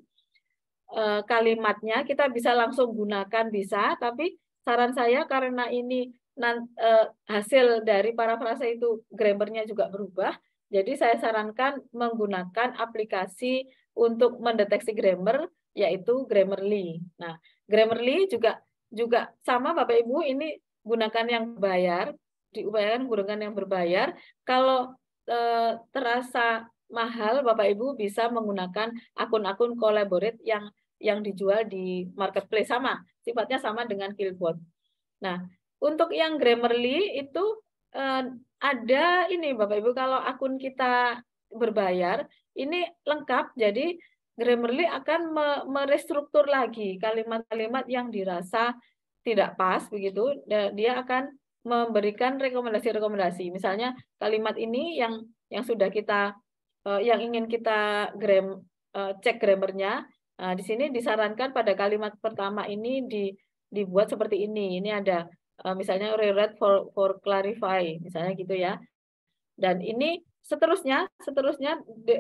kalimatnya, kita bisa langsung gunakan bisa, tapi saran saya karena ini hasil dari parafrase itu grammarnya juga berubah, jadi saya sarankan menggunakan aplikasi untuk mendeteksi grammar, yaitu Grammarly. Nah, Grammarly juga sama Bapak Ibu, ini gunakan yang berbayar, diupayakan gunakan yang berbayar. Kalau terasa mahal, Bapak Ibu bisa menggunakan akun-akun collaborate yang dijual di marketplace, sama sifatnya sama dengan Quillbot. Nah, untuk yang Grammarly itu ada ini Bapak Ibu, kalau akun kita berbayar ini lengkap, jadi Grammarly akan merestruktur lagi kalimat-kalimat yang dirasa tidak pas begitu, dia akan memberikan rekomendasi-rekomendasi. Misalnya kalimat ini yang sudah kita yang ingin kita cek grammarnya, di sini disarankan pada kalimat pertama ini dibuat seperti ini. Ini ada misalnya rewrite for clarify, misalnya gitu ya. Dan ini seterusnya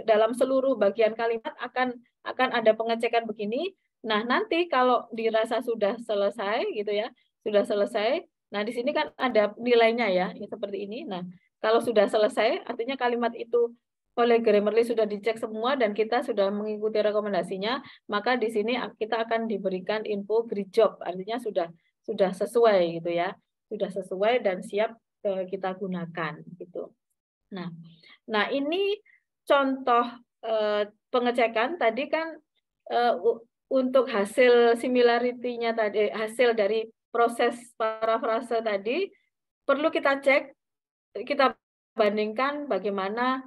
dalam seluruh bagian kalimat akan ada pengecekan begini. Nah, nanti kalau dirasa sudah selesai gitu ya, sudah selesai. Nah, di sini kan ada nilainya ya, ini seperti ini. Nah, kalau sudah selesai, artinya kalimat itu oleh Grammarly sudah dicek semua dan kita sudah mengikuti rekomendasinya, maka di sini kita akan diberikan info great job, artinya sudah sesuai gitu ya, sudah sesuai dan siap kita gunakan gitu. Nah ini contoh pengecekan tadi kan untuk hasil similarity-nya tadi, hasil dari proses parafrase tadi perlu kita cek, kita bandingkan bagaimana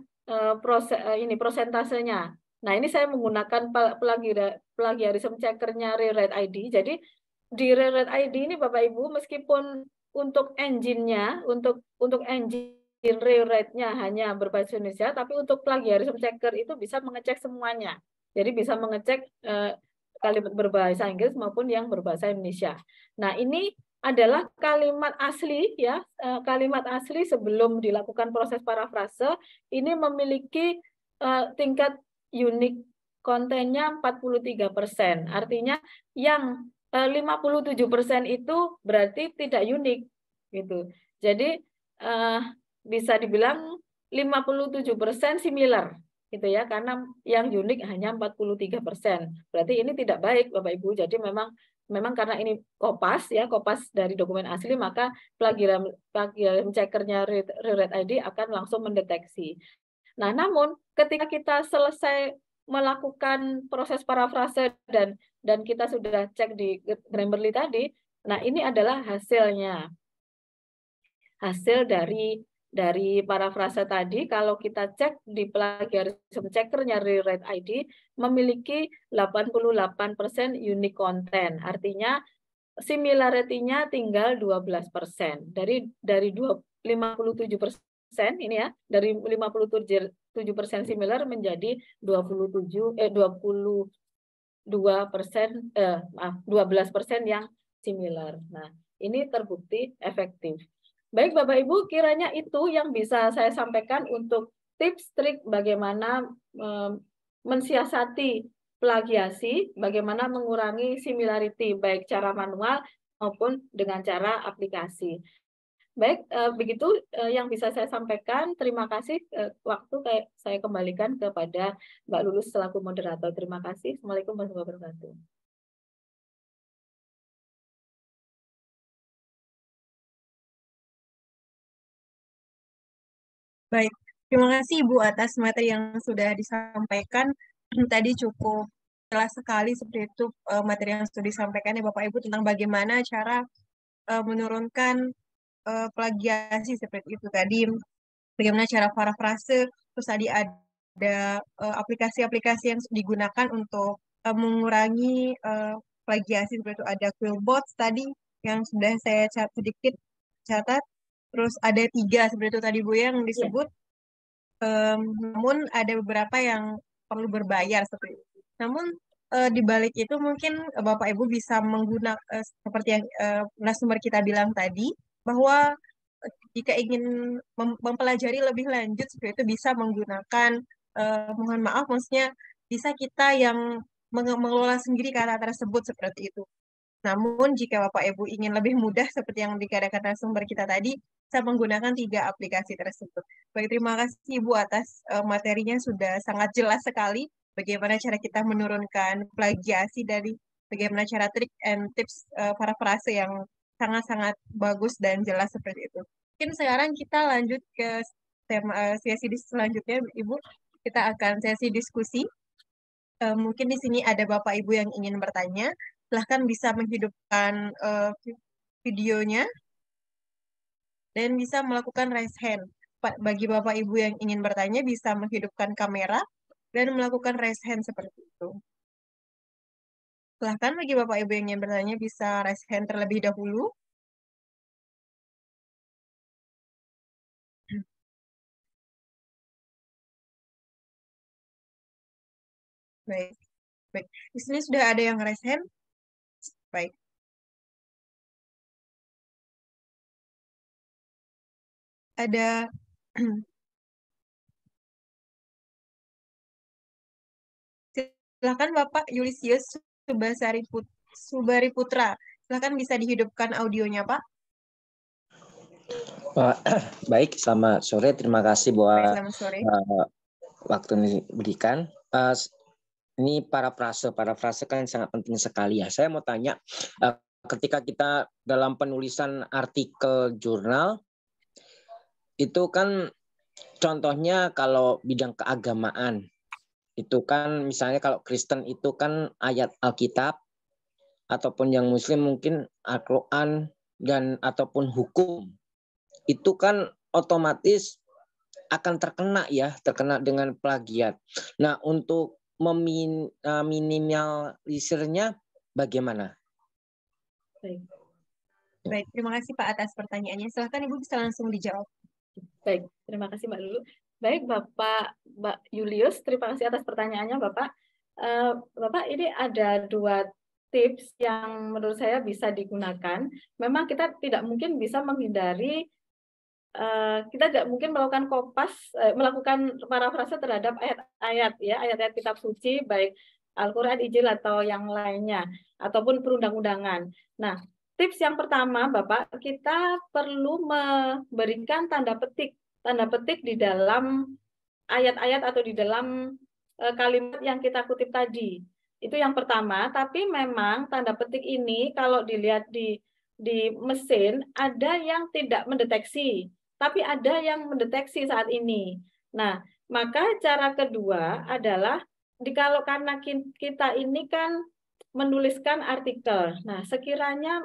prosentasenya. Nah, ini saya menggunakan plagiarism checker-nya Rewrite ID. Jadi di Rewrite ID ini Bapak Ibu, meskipun untuk engine-nya, untuk engine rewrite-nya hanya berbahasa Indonesia, tapi untuk plagiarism checker itu bisa mengecek semuanya. Jadi bisa mengecek kalimat berbahasa Inggris maupun yang berbahasa Indonesia. Nah, ini adalah kalimat asli ya, kalimat asli sebelum dilakukan proses parafrase ini memiliki tingkat unique kontennya 43%. Artinya yang 57% itu berarti tidak unik gitu. Jadi bisa dibilang 57% similar gitu ya, karena yang unik hanya 43%. Berarti ini tidak baik Bapak Ibu. Jadi memang karena ini kopas ya, kopas dari dokumen asli, maka plagiarism checker-nya Rewrite ID akan langsung mendeteksi. Nah, namun ketika kita selesai melakukan proses parafrase dan kita sudah cek di Grammarly tadi, nah ini adalah hasilnya. Hasil dari parafrase tadi, kalau kita cek di plagiarism checker-nya Rewrite ID memiliki 88% unique content. Artinya similarity-nya tinggal 12%. Dari 57% ini ya, dari 57% similar menjadi 12% yang similar. Nah, ini terbukti efektif. Baik Bapak Ibu, kiranya itu yang bisa saya sampaikan untuk tips trik bagaimana mensiasati plagiasi, bagaimana mengurangi similarity baik cara manual maupun dengan cara aplikasi. Baik, begitu yang bisa saya sampaikan. Terima kasih. Waktu saya kembalikan kepada Mbak Lulus selaku moderator. Terima kasih. Assalamualaikum warahmatullahi wabarakatuh. Baik, terima kasih Ibu atas materi yang sudah disampaikan. Tadi cukup jelas sekali seperti itu materi yang sudah disampaikan ya Bapak Ibu tentang bagaimana cara menurunkan plagiasi seperti itu tadi. Bagaimana cara parafrase, terus tadi ada aplikasi-aplikasi yang digunakan untuk mengurangi plagiasi seperti itu. Ada Quillbot tadi yang sudah saya sedikit catat. Terus ada 3 seperti itu tadi Bu yang disebut. Namun ada beberapa yang perlu berbayar seperti itu. Namun di balik itu mungkin Bapak Ibu bisa menggunakan seperti yang narasumber kita bilang tadi, bahwa jika ingin mempelajari lebih lanjut seperti itu bisa menggunakan mohon maaf maksudnya bisa kita yang mengelola sendiri kata tersebut seperti itu. Namun jika Bapak Ibu ingin lebih mudah seperti yang dikatakan narasumber kita tadi, bisa menggunakan 3 aplikasi tersebut. Baik, terima kasih Ibu atas materinya sudah sangat jelas sekali bagaimana cara kita menurunkan plagiasi dari bagaimana cara trik and tips parafrase yang sangat-sangat bagus dan jelas seperti itu. Mungkin sekarang kita lanjut ke tema sesi selanjutnya, Ibu. Kita akan sesi diskusi. Mungkin di sini ada Bapak Ibu yang ingin bertanya. Silahkan bisa menghidupkan videonya dan bisa melakukan raise hand. Bagi Bapak Ibu yang ingin bertanya bisa menghidupkan kamera dan melakukan raise hand seperti itu. Silahkan bagi Bapak Ibu yang ingin bertanya bisa raise hand terlebih dahulu. Baik. Baik. Di sini sudah ada yang raise hand. Baik. Ada silakan Bapak Yulisius Subari Putra. Silakan bisa dihidupkan audionya, Pak. Baik, selamat sore. Terima kasih buat Selamat sore. waktu yang diberikan. Ini parafrase kan sangat penting sekali ya. Saya mau tanya, ketika kita dalam penulisan artikel jurnal, itu kan contohnya kalau bidang keagamaan, itu kan misalnya kalau Kristen itu kan ayat Alkitab, ataupun yang Muslim mungkin Al-Quran dan ataupun hukum, itu kan otomatis akan terkena dengan plagiat. Nah, untuk meminimalisirnya bagaimana? Baik, terima kasih Pak atas pertanyaannya. Silahkan Ibu bisa langsung dijawab. Baik, terima kasih Mbak Lulu. Baik, Mbak Julius, terima kasih atas pertanyaannya Bapak. Bapak, ini ada 2 tips yang menurut saya bisa digunakan. Memang kita tidak mungkin bisa menghindari, kita tidak mungkin melakukan melakukan parafrase terhadap ayat-ayat kitab suci, baik Al-Quran, Injil atau yang lainnya, ataupun perundang-undangan. Nah, tips yang pertama, Bapak, kita perlu memberikan tanda petik di dalam ayat-ayat atau di dalam kalimat yang kita kutip tadi. Itu yang pertama, tapi memang tanda petik ini kalau dilihat di mesin ada yang tidak mendeteksi, tapi ada yang mendeteksi saat ini. Nah, maka cara kedua adalah karena kita ini kan menuliskan artikel. Nah, sekiranya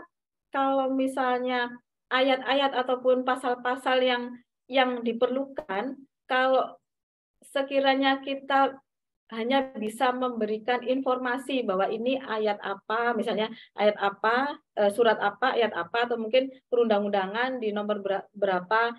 kalau misalnya ayat-ayat ataupun pasal-pasal yang diperlukan, kalau sekiranya kita hanya bisa memberikan informasi bahwa ini ayat apa, misalnya ayat apa, surat apa, ayat apa, atau mungkin perundang-undangan di nomor berapa,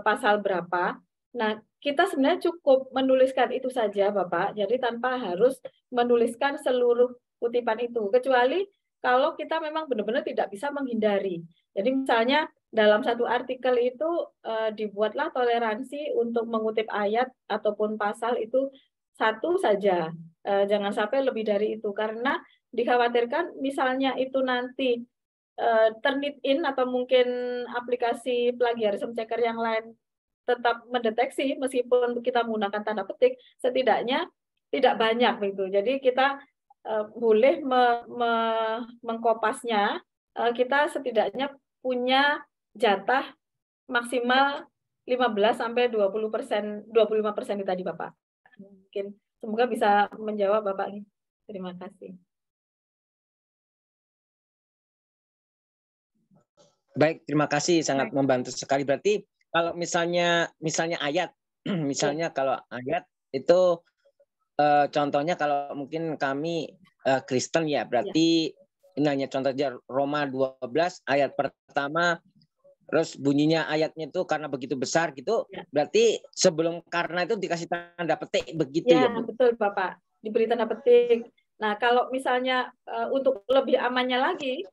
pasal berapa. Nah, kita sebenarnya cukup menuliskan itu saja, Bapak. Jadi tanpa harus menuliskan seluruh kutipan itu, kecuali kalau kita memang benar-benar tidak bisa menghindari. Jadi misalnya dalam satu artikel itu dibuatlah toleransi untuk mengutip ayat ataupun pasal itu 1 saja, jangan sampai lebih dari itu, karena dikhawatirkan misalnya itu nanti Turnitin atau mungkin aplikasi plagiarism checker yang lain tetap mendeteksi meskipun kita menggunakan tanda petik, setidaknya tidak banyak begitu. Jadi kita boleh mengkopasnya, kita setidaknya punya jatah maksimal 15-20%, 25% itu tadi Bapak. Mungkin semoga bisa menjawab Bapak nih. Terima kasih. Baik, terima kasih, sangat membantu sekali. Berarti kalau misalnya ayat, misalnya kalau ayat itu contohnya kalau mungkin kami Kristen ya, berarti ini hanya contoh aja Roma 12 ayat pertama, terus bunyinya ayatnya itu karena begitu besar gitu, berarti sebelum karena itu dikasih tanda petik begitu ya, Bu? Betul Bapak, diberi tanda petik. Nah, kalau misalnya untuk lebih amannya lagi,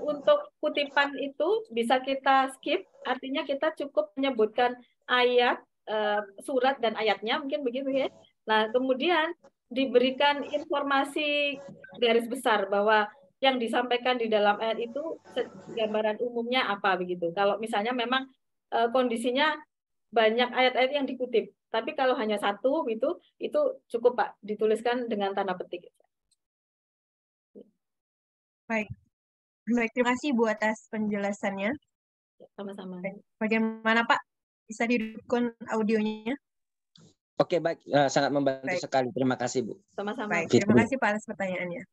untuk kutipan itu bisa kita skip, artinya kita cukup menyebutkan ayat, surat dan ayatnya, mungkin begitu ya. Nah, kemudian diberikan informasi garis besar bahwa yang disampaikan di dalam ayat itu gambaran umumnya apa begitu. Kalau misalnya memang kondisinya banyak ayat-ayat yang dikutip, tapi kalau hanya satu gitu, itu cukup Pak dituliskan dengan tanda petik. Baik, terima kasih Bu atas penjelasannya. Sama-sama. Bagaimana Pak? Bisa dihidupkan audionya? Oke, baik, sangat membantu sekali. Terima kasih Bu. Sama-sama. Baik, terima kasih Pak atas pertanyaannya.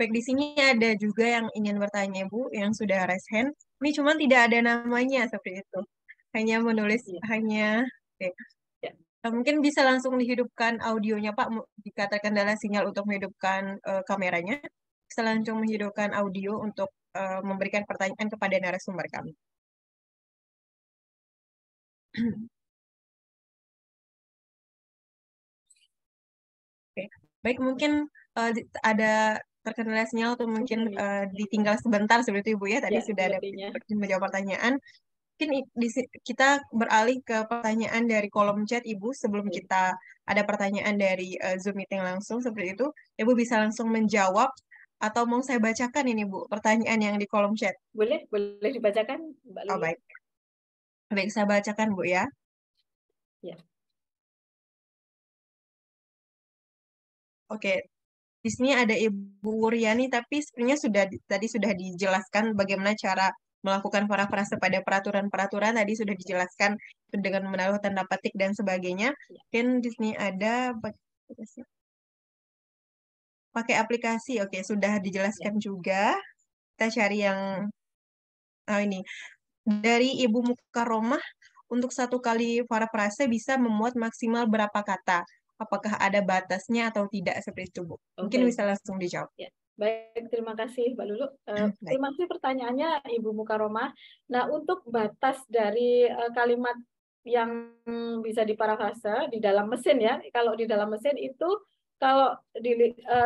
Baik, di sini ada juga yang ingin bertanya Bu, yang sudah raise hand. Ini cuma tidak ada namanya seperti itu. Hanya menulis, hanya... Okay. Mungkin bisa langsung dihidupkan audionya Pak, jika terkendala sinyal untuk menghidupkan kameranya. Bisa langsung menghidupkan audio untuk memberikan pertanyaan kepada narasumber kami. Oke. Baik, mungkin ada terkendala sinyal atau mungkin ditinggal sebentar seperti itu Ibu ya, tadi sudah ada menjawab pertanyaan. Mungkin kita beralih ke pertanyaan dari kolom chat Ibu sebelum kita ada pertanyaan dari Zoom meeting langsung seperti itu. Ibu bisa langsung menjawab atau mau saya bacakan ini Bu, pertanyaan yang di kolom chat. Boleh dibacakan Mbak Lulu. Oh, baik. Baik, saya bacakan Bu ya. Ya. Oke. Di sini ada Ibu Wuryani, tapi sebenarnya tadi sudah dijelaskan bagaimana cara melakukan parafrase pada peraturan-peraturan, tadi sudah dijelaskan dengan menaruh tanda petik dan sebagainya. Dan di sini ada pakai aplikasi, oke, sudah dijelaskan juga. Kita cari yang ini. Dari Ibu Mukaromah, untuk satu kali parafrase bisa memuat maksimal berapa kata? Apakah ada batasnya atau tidak seperti itu, Bu? Mungkin bisa langsung dijawab. Ya. Baik, terima kasih Mbak Lulu. Terima kasih pertanyaannya Ibu Mukaromah. Nah, untuk batas dari kalimat yang bisa diparafrase di dalam mesin ya, kalau di dalam mesin itu kalau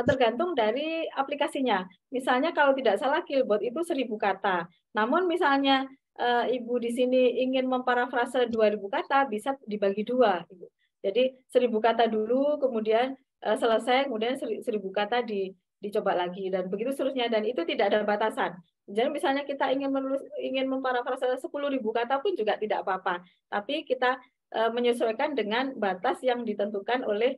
tergantung dari aplikasinya. Misalnya kalau tidak salah Killbot itu 1000 kata. Namun misalnya Ibu di sini ingin memparafrase 2000 kata, bisa dibagi 2. Ibu. Jadi 1000 kata dulu, kemudian selesai, kemudian 1000 kata dicoba lagi, dan begitu seterusnya, dan itu tidak ada batasan. Jadi misalnya kita ingin memparafrase 10.000 kata pun juga tidak apa-apa, tapi kita menyesuaikan dengan batas yang ditentukan oleh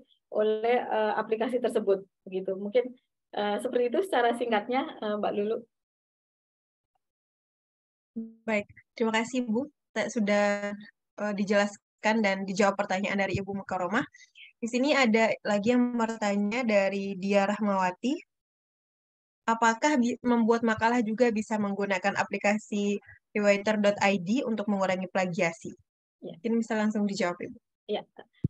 aplikasi tersebut. Begitu. Mungkin seperti itu secara singkatnya Mbak Lulu. Baik, terima kasih Bu. Sudah dijelaskan dan dijawab pertanyaan dari Ibu Mukaromah. Di sini ada lagi yang bertanya dari Dia Rahmawati. Apakah membuat makalah juga bisa menggunakan aplikasi rewriter.id untuk mengurangi plagiasi? Ya. Mungkin bisa langsung dijawab, Ibu. Ya,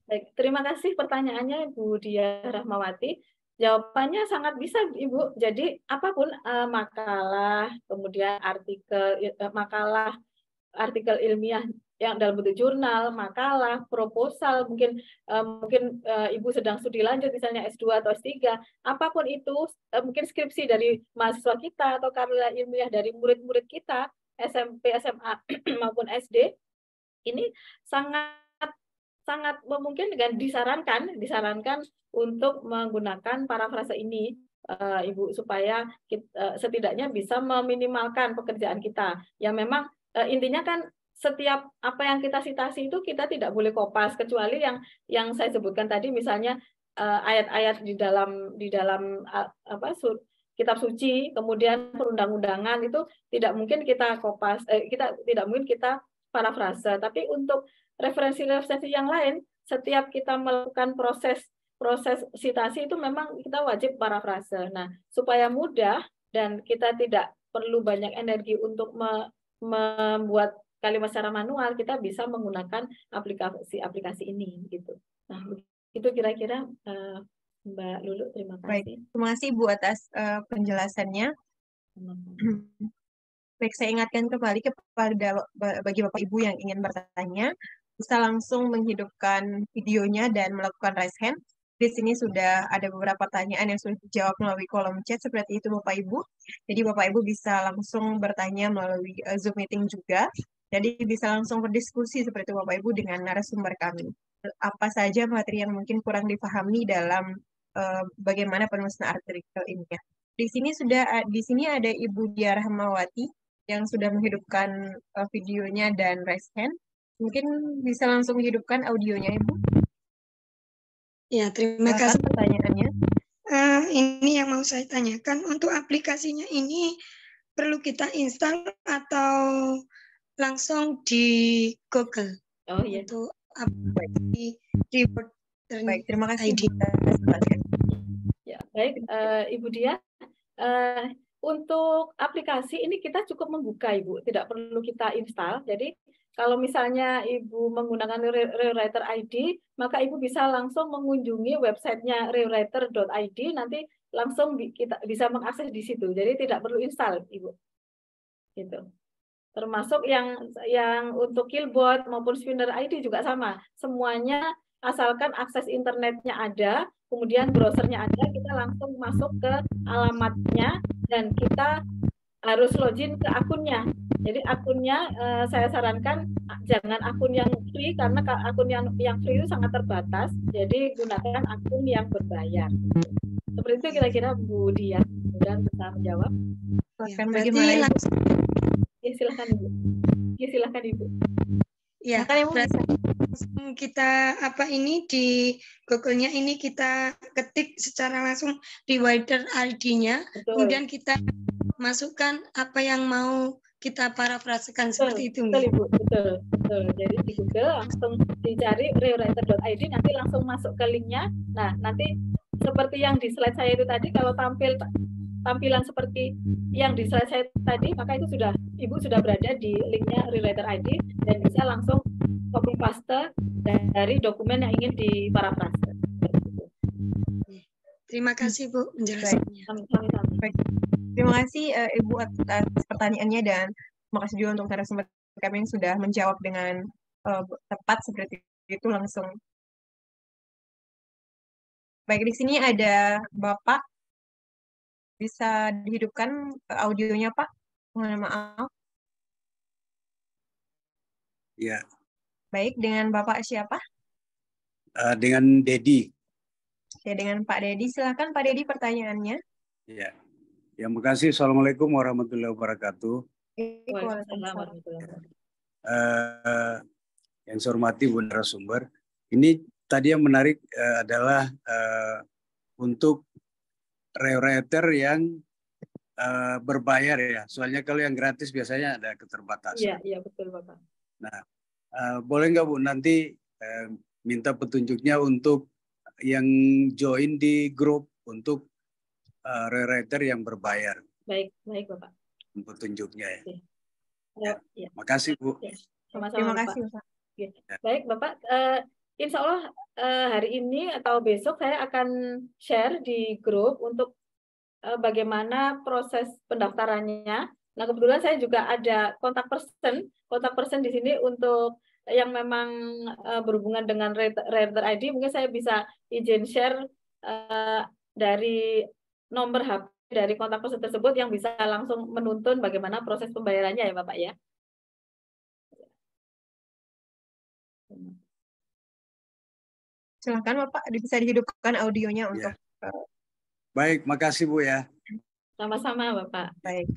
baik. Terima kasih pertanyaannya Ibu Dia Rahmawati. Jawabannya sangat bisa, Ibu. Jadi apapun makalah, kemudian artikel ilmiah yang dalam bentuk jurnal, makalah, proposal, mungkin Ibu sedang studi lanjut, misalnya S2 atau S3, apapun itu, mungkin skripsi dari mahasiswa kita atau karya ilmiah dari murid-murid kita, SMP, SMA maupun SD, ini sangat mungkin dengan disarankan untuk menggunakan parafrase ini Ibu, supaya kita, setidaknya bisa meminimalkan pekerjaan kita. Ya memang intinya kan setiap apa yang kita citasi itu kita tidak boleh kopas, kecuali yang saya sebutkan tadi, misalnya ayat-ayat di dalam kitab suci, kemudian perundang-undangan itu tidak mungkin kita kopas, tidak mungkin kita parafrase. Tapi untuk referensi-referensi yang lain, setiap kita melakukan proses citasi itu memang kita wajib parafrase. Nah, supaya mudah dan kita tidak perlu banyak energi untuk membuat kalimat secara manual, kita bisa menggunakan aplikasi ini gitu. Nah, itu kira-kira Mbak Lulu, terima kasih. Baik, terima kasih Bu atas penjelasannya. Baik, saya ingatkan kembali kepada bagi Bapak Ibu yang ingin bertanya, bisa langsung menghidupkan videonya dan melakukan raise hand. Di sini sudah ada beberapa pertanyaan yang sudah dijawab melalui kolom chat seperti itu Bapak Ibu. Jadi Bapak Ibu bisa langsung bertanya melalui Zoom meeting juga. Jadi bisa langsung berdiskusi seperti itu Bapak Ibu dengan narasumber kami. Apa saja materi yang mungkin kurang dipahami dalam bagaimana penulisan artikel ini ya. Di sini ada Ibu Diah Rahmawati yang sudah menghidupkan videonya dan raise hand. Mungkin bisa langsung menghidupkan audionya Ibu. Ya, terima Silakan kasih. Pertanyaannya. Ini yang mau saya tanyakan, untuk aplikasinya ini perlu kita install atau langsung di Google? Oh iya. Untuk aplikasi Reward Baik, terima kasih ID. Ya, baik Ibu Diah. Untuk aplikasi ini kita cukup membuka Ibu, tidak perlu kita install. Jadi kalau misalnya Ibu menggunakan Rewriter ID, maka Ibu bisa langsung mengunjungi websitenya rewriter.id, nanti langsung kita bisa mengakses di situ. Jadi tidak perlu install Ibu. Gitu. Termasuk yang untuk Killbot maupun Spinner ID juga sama. Semuanya asalkan akses internetnya ada, kemudian browsernya ada, kita langsung masuk ke alamatnya dan kita harus login ke akunnya. Jadi akunnya saya sarankan jangan akun yang free, karena akun yang free itu sangat terbatas. Jadi gunakan akun yang berbayar. Seperti itu kira-kira Bu Diah. Mudah-mudahan bisa menjawab. Silakan Ya, bagaimana Ibu? Ya, silakan Ibu. Ya, silakan Ibu. Ya, Silakan Ibu bisa. langsung kita di Google-nya ini kita ketik secara langsung Rewriter ID-nya, kemudian kita masukkan apa yang mau kita parafrasekan seperti itu. Betul Ibu, betul. Jadi di Google langsung dicari rewriter.id, nanti langsung masuk ke linknya. Nah, nanti seperti yang di slide saya itu tadi, kalau tampilan seperti yang di slide saya tadi, maka itu Ibu sudah berada di linknya Rewriter ID dan bisa langsung copy paste dari dokumen yang ingin diparafrase. Terima kasih Bu penjelasannya. Sami-sami. Terima kasih Ibu atas pertanyaannya dan terima kasih juga untuk narasumber kami yang sudah menjawab dengan tepat seperti itu langsung. Baik, di sini ada Bapak. Bisa dihidupkan audionya Pak? Mohon maaf. Ya. Baik, dengan Bapak siapa? Dengan Dedi. Ya, dengan Pak Dedi. Silakan Pak Dedi pertanyaannya. Ya. Ya, makasih. Assalamualaikum warahmatullahi wabarakatuh. Waalaikumsalam. Yang saya hormati Bu narasumber. Ini tadi yang menarik adalah untuk rewriter yang berbayar ya. Soalnya kalau yang gratis biasanya ada keterbatasan. Iya betul Bapak. Nah, boleh nggak Bu nanti minta petunjuknya untuk yang join di grup untuk rewriter yang berbayar. Baik Bapak. Petunjuknya ya. Ya. Makasih Bu. Ya. Sama-sama Terima Bapak. kasih Bapak. Ya. Baik Bapak, insya Allah hari ini atau besok saya akan share di grup untuk bagaimana proses pendaftarannya. Nah kebetulan saya juga ada kontak person di sini untuk yang memang berhubungan dengan Rewriter ID. Mungkin saya bisa izin share dari nomor HP dari kontak person tersebut yang bisa langsung menuntun bagaimana proses pembayarannya ya Bapak ya. Silakan Bapak, bisa dihidupkan audionya untuk Baik, makasih Bu ya. Sama-sama Bapak. Baik.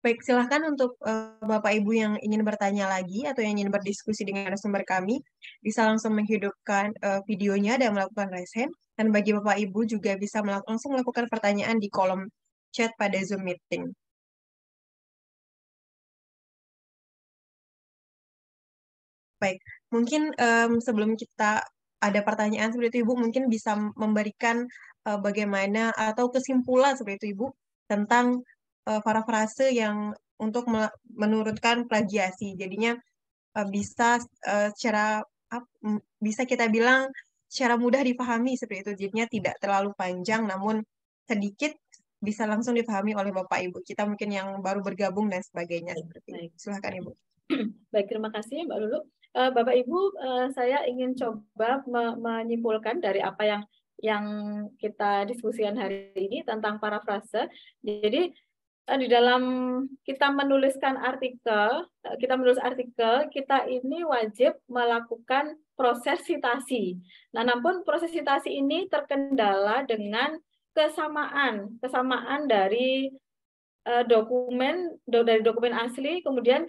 Baik, silahkan untuk Bapak Ibu yang ingin bertanya lagi atau yang ingin berdiskusi dengan narasumber kami, bisa langsung menghidupkan videonya dan melakukan raise hand. Dan bagi Bapak Ibu juga bisa langsung melakukan pertanyaan di kolom chat pada Zoom meeting. Baik, mungkin sebelum kita ada pertanyaan seperti itu, Ibu mungkin bisa memberikan bagaimana atau kesimpulan seperti itu, Ibu, tentang parafrase yang untuk menurunkan plagiasi. Jadinya bisa bisa kita bilang secara mudah dipahami seperti itu. Jadinya tidak terlalu panjang, namun sedikit bisa langsung dipahami oleh Bapak Ibu. Kita mungkin yang baru bergabung dan sebagainya. Seperti itu. Silakan Ibu. Baik, terima kasih Mbak Lulu. Bapak Ibu, saya ingin coba menyimpulkan dari apa yang kita diskusikan hari ini tentang parafrase. Jadi di dalam kita menuliskan artikel, kita ini wajib melakukan proses citasi. Nah, namun proses citasi ini terkendala dengan kesamaan dari dokumen asli, kemudian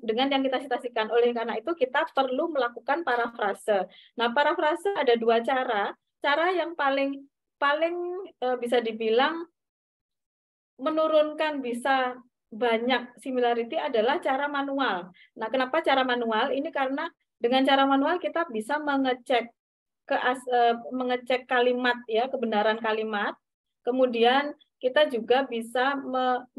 dengan yang kita citasikan. Oleh karena itu kita perlu melakukan parafrase. Nah, parafrase ada dua cara. Cara yang paling bisa dibilang menurunkan bisa banyak similarity adalah cara manual. Nah, kenapa cara manual? Ini karena dengan cara manual kita bisa mengecek kalimat ya, kebenaran kalimat. Kemudian kita juga bisa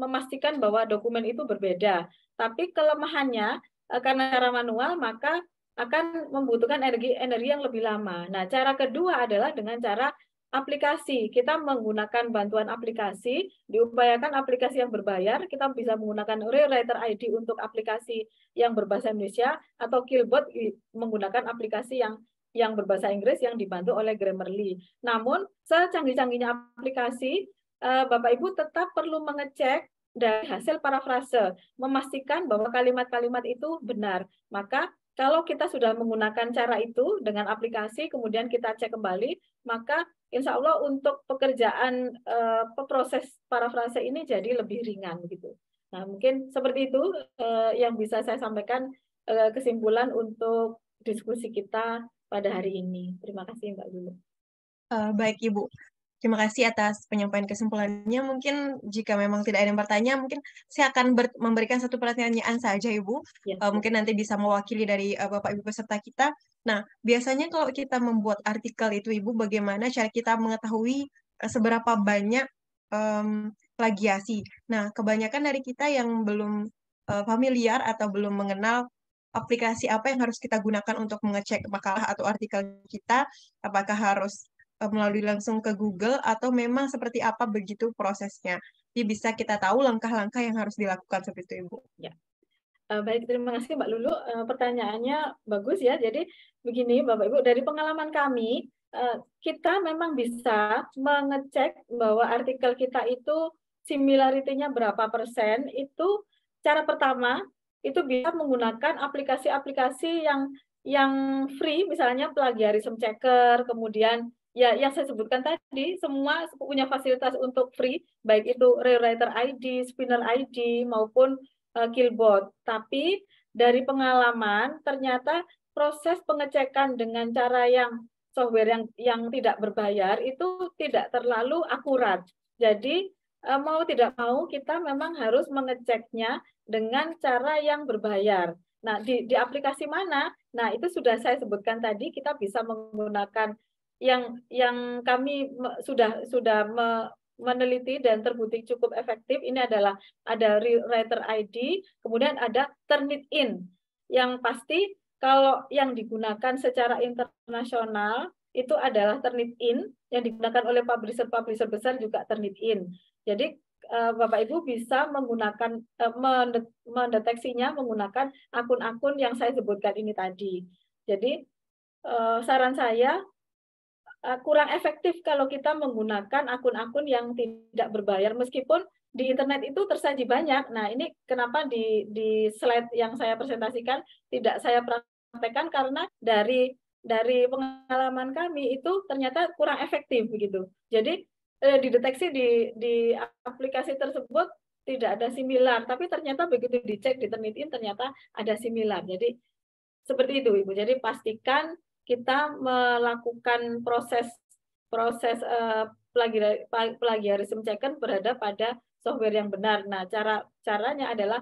memastikan bahwa dokumen itu berbeda. Tapi kelemahannya karena cara manual maka akan membutuhkan energi yang lebih lama. Nah, cara kedua adalah dengan cara aplikasi. Kita menggunakan bantuan aplikasi, diupayakan aplikasi yang berbayar, kita bisa menggunakan Rewriter ID untuk aplikasi yang berbahasa Indonesia, atau Killbot menggunakan aplikasi yang berbahasa Inggris yang dibantu oleh Grammarly. Namun, secanggih-canggihnya aplikasi, Bapak Ibu tetap perlu mengecek dari hasil parafrase, memastikan bahwa kalimat-kalimat itu benar. Maka, kalau kita sudah menggunakan cara itu dengan aplikasi, kemudian kita cek kembali, maka insya Allah untuk pekerjaan proses parafrase ini jadi lebih ringan gitu. Nah, mungkin seperti itu yang bisa saya sampaikan kesimpulan untuk diskusi kita pada hari ini. Terima kasih Mbak Lulu. Baik Ibu. Terima kasih atas penyampaian kesimpulannya. Mungkin jika memang tidak ada yang bertanya, mungkin saya akan memberikan satu pertanyaan saja, Ibu. Ya. Mungkin nanti bisa mewakili dari Bapak Ibu peserta kita. Nah, biasanya kalau kita membuat artikel itu, Ibu, bagaimana cara kita mengetahui seberapa banyak plagiasi? Nah, kebanyakan dari kita yang belum familiar atau belum mengenal aplikasi apa yang harus kita gunakan untuk mengecek makalah atau artikel kita, apakah harus melalui langsung ke Google atau memang seperti apa begitu prosesnya. Jadi bisa kita tahu langkah-langkah yang harus dilakukan seperti itu, Ibu. Ya. Baik, terima kasih Mbak Lulu. Pertanyaannya bagus ya. Jadi begini Bapak Ibu, dari pengalaman kami, kita memang bisa mengecek bahwa artikel kita itu similarity-nya berapa persen. Itu cara pertama, itu bisa menggunakan aplikasi-aplikasi yang free, misalnya Plagiarism Checker, kemudian ya yang saya sebutkan tadi, semua punya fasilitas untuk free, baik itu Rewriter ID, Spinner ID, maupun Killbot. Tapi dari pengalaman, ternyata proses pengecekan dengan cara yang software yang tidak berbayar itu tidak terlalu akurat. Jadi mau tidak mau kita memang harus mengeceknya dengan cara yang berbayar. Nah, di aplikasi mana? Nah, itu sudah saya sebutkan tadi, kita bisa menggunakan yang kami sudah meneliti dan terbukti cukup efektif. Ini adalah ada Rewriter ID, kemudian ada Turnitin. Yang pasti kalau yang digunakan secara internasional itu adalah Turnitin, yang digunakan oleh publisher besar juga Turnitin. Jadi Bapak Ibu bisa menggunakan mendeteksinya menggunakan akun-akun yang saya sebutkan ini tadi. Jadi saran saya kurang efektif kalau kita menggunakan akun-akun yang tidak berbayar, meskipun di internet itu tersaji banyak. Nah, ini kenapa di slide yang saya presentasikan tidak saya praktekkan, karena dari dari pengalaman kami itu ternyata kurang efektif begitu. Jadi dideteksi di aplikasi tersebut tidak ada similar, tapi ternyata begitu dicek di Turnitin ternyata ada similar. Jadi seperti itu Ibu. Jadi pastikan kita melakukan proses plagiarism checker berada pada software yang benar. Nah, caranya adalah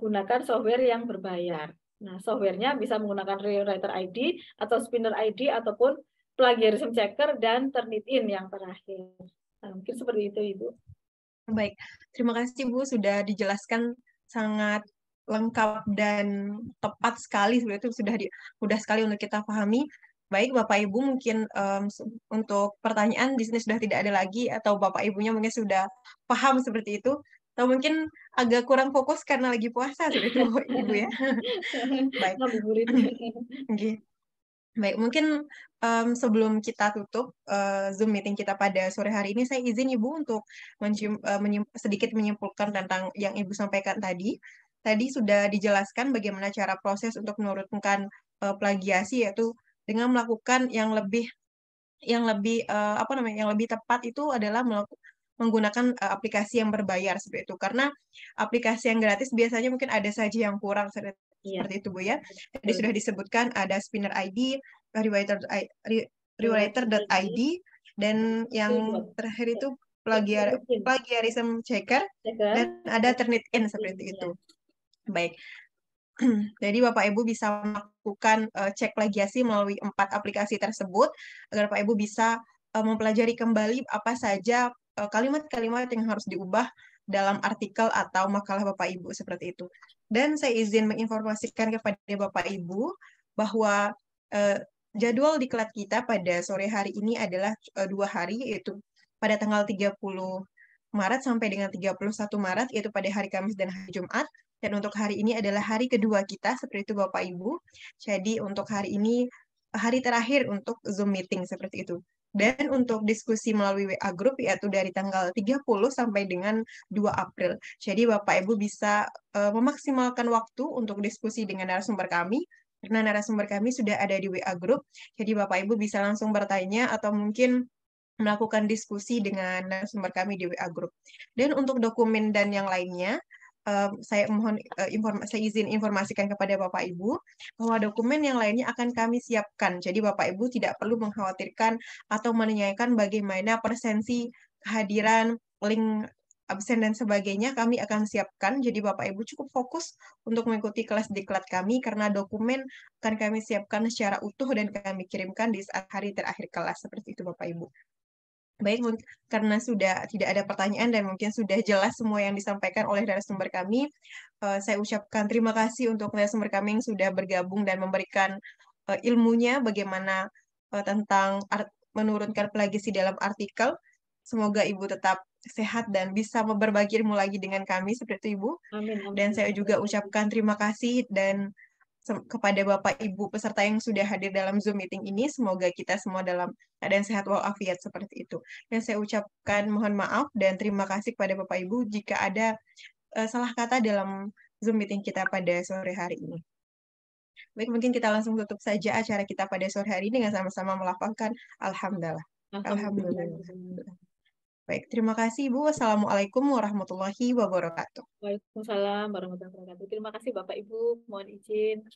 gunakan software yang berbayar. Nah, softwarenya bisa menggunakan Rewriter ID atau Spinner ID ataupun plagiarism checker dan Turnitin yang terakhir. Nah, mungkin seperti itu Ibu. Baik, terima kasih Bu sudah dijelaskan sangat lengkap dan tepat sekali, sebenarnya itu sudah mudah sekali untuk kita pahami. Baik Bapak Ibu, mungkin untuk pertanyaan di sini sudah tidak ada lagi, atau Bapak Ibunya mungkin sudah paham seperti itu, atau mungkin agak kurang fokus karena lagi puasa seperti itu Ibu ya. Baik. Okay. Baik, mungkin sebelum kita tutup Zoom meeting kita pada sore hari ini, saya izin Ibu untuk sedikit menyimpulkan tentang yang Ibu sampaikan tadi. Tadi sudah dijelaskan bagaimana cara proses untuk menurunkan plagiasi, yaitu dengan melakukan yang lebih tepat itu adalah menggunakan aplikasi yang berbayar seperti itu. Karena aplikasi yang gratis biasanya mungkin ada saja yang kurang seperti itu Bu ya. Jadi sudah disebutkan ada Spinner ID, Rewriter.id, dan yang terakhir itu plagiarism checker, dan ada Turnitin seperti itu. Baik. Jadi Bapak Ibu bisa melakukan cek plagiasi melalui 4 aplikasi tersebut agar Bapak Ibu bisa mempelajari kembali apa saja kalimat-kalimat yang harus diubah dalam artikel atau makalah Bapak Ibu seperti itu. Dan saya izin menginformasikan kepada Bapak Ibu bahwa jadwal diklat kita pada sore hari ini adalah 2 hari, yaitu pada tanggal 30 Maret sampai dengan 31 Maret, yaitu pada hari Kamis dan hari Jumat. Dan untuk hari ini adalah hari kedua kita, seperti itu Bapak Ibu. Jadi untuk hari ini, hari terakhir untuk Zoom meeting, seperti itu. Dan untuk diskusi melalui WA Group, yaitu dari tanggal 30 sampai dengan 2 April. Jadi Bapak Ibu bisa memaksimalkan waktu untuk diskusi dengan narasumber kami, karena narasumber kami sudah ada di WA Group. Jadi Bapak Ibu bisa langsung bertanya atau mungkin melakukan diskusi dengan narasumber kami di WA Group. Dan untuk dokumen dan yang lainnya, saya izin informasikan kepada Bapak Ibu bahwa dokumen yang lainnya akan kami siapkan. Jadi Bapak Ibu tidak perlu mengkhawatirkan atau menanyakan bagaimana presensi, kehadiran, link absen dan sebagainya kami akan siapkan. Jadi Bapak Ibu cukup fokus untuk mengikuti kelas diklat kami karena dokumen akan kami siapkan secara utuh dan kami kirimkan di saat hari terakhir kelas. Seperti itu Bapak Ibu. Baik, karena sudah tidak ada pertanyaan dan mungkin sudah jelas semua yang disampaikan oleh narasumber kami, saya ucapkan terima kasih untuk narasumber kami yang sudah bergabung dan memberikan ilmunya bagaimana tentang menurunkan plagiasi dalam artikel. Semoga Ibu tetap sehat dan bisa berbagi ilmu lagi dengan kami seperti Ibu. Amin, amin. Dan saya juga ucapkan terima kasih dan kepada Bapak Ibu peserta yang sudah hadir dalam Zoom meeting ini, semoga kita semua dalam keadaan sehat walafiat seperti itu. Dan saya ucapkan mohon maaf dan terima kasih kepada Bapak Ibu jika ada salah kata dalam Zoom meeting kita pada sore hari ini. Baik, mungkin kita langsung tutup saja acara kita pada sore hari ini dengan sama-sama melafalkan Alhamdulillah. Alhamdulillah. Baik, terima kasih Ibu. Wassalamualaikum warahmatullahi wabarakatuh. Waalaikumsalam warahmatullahi wabarakatuh. Terima kasih Bapak Ibu. Mohon izin.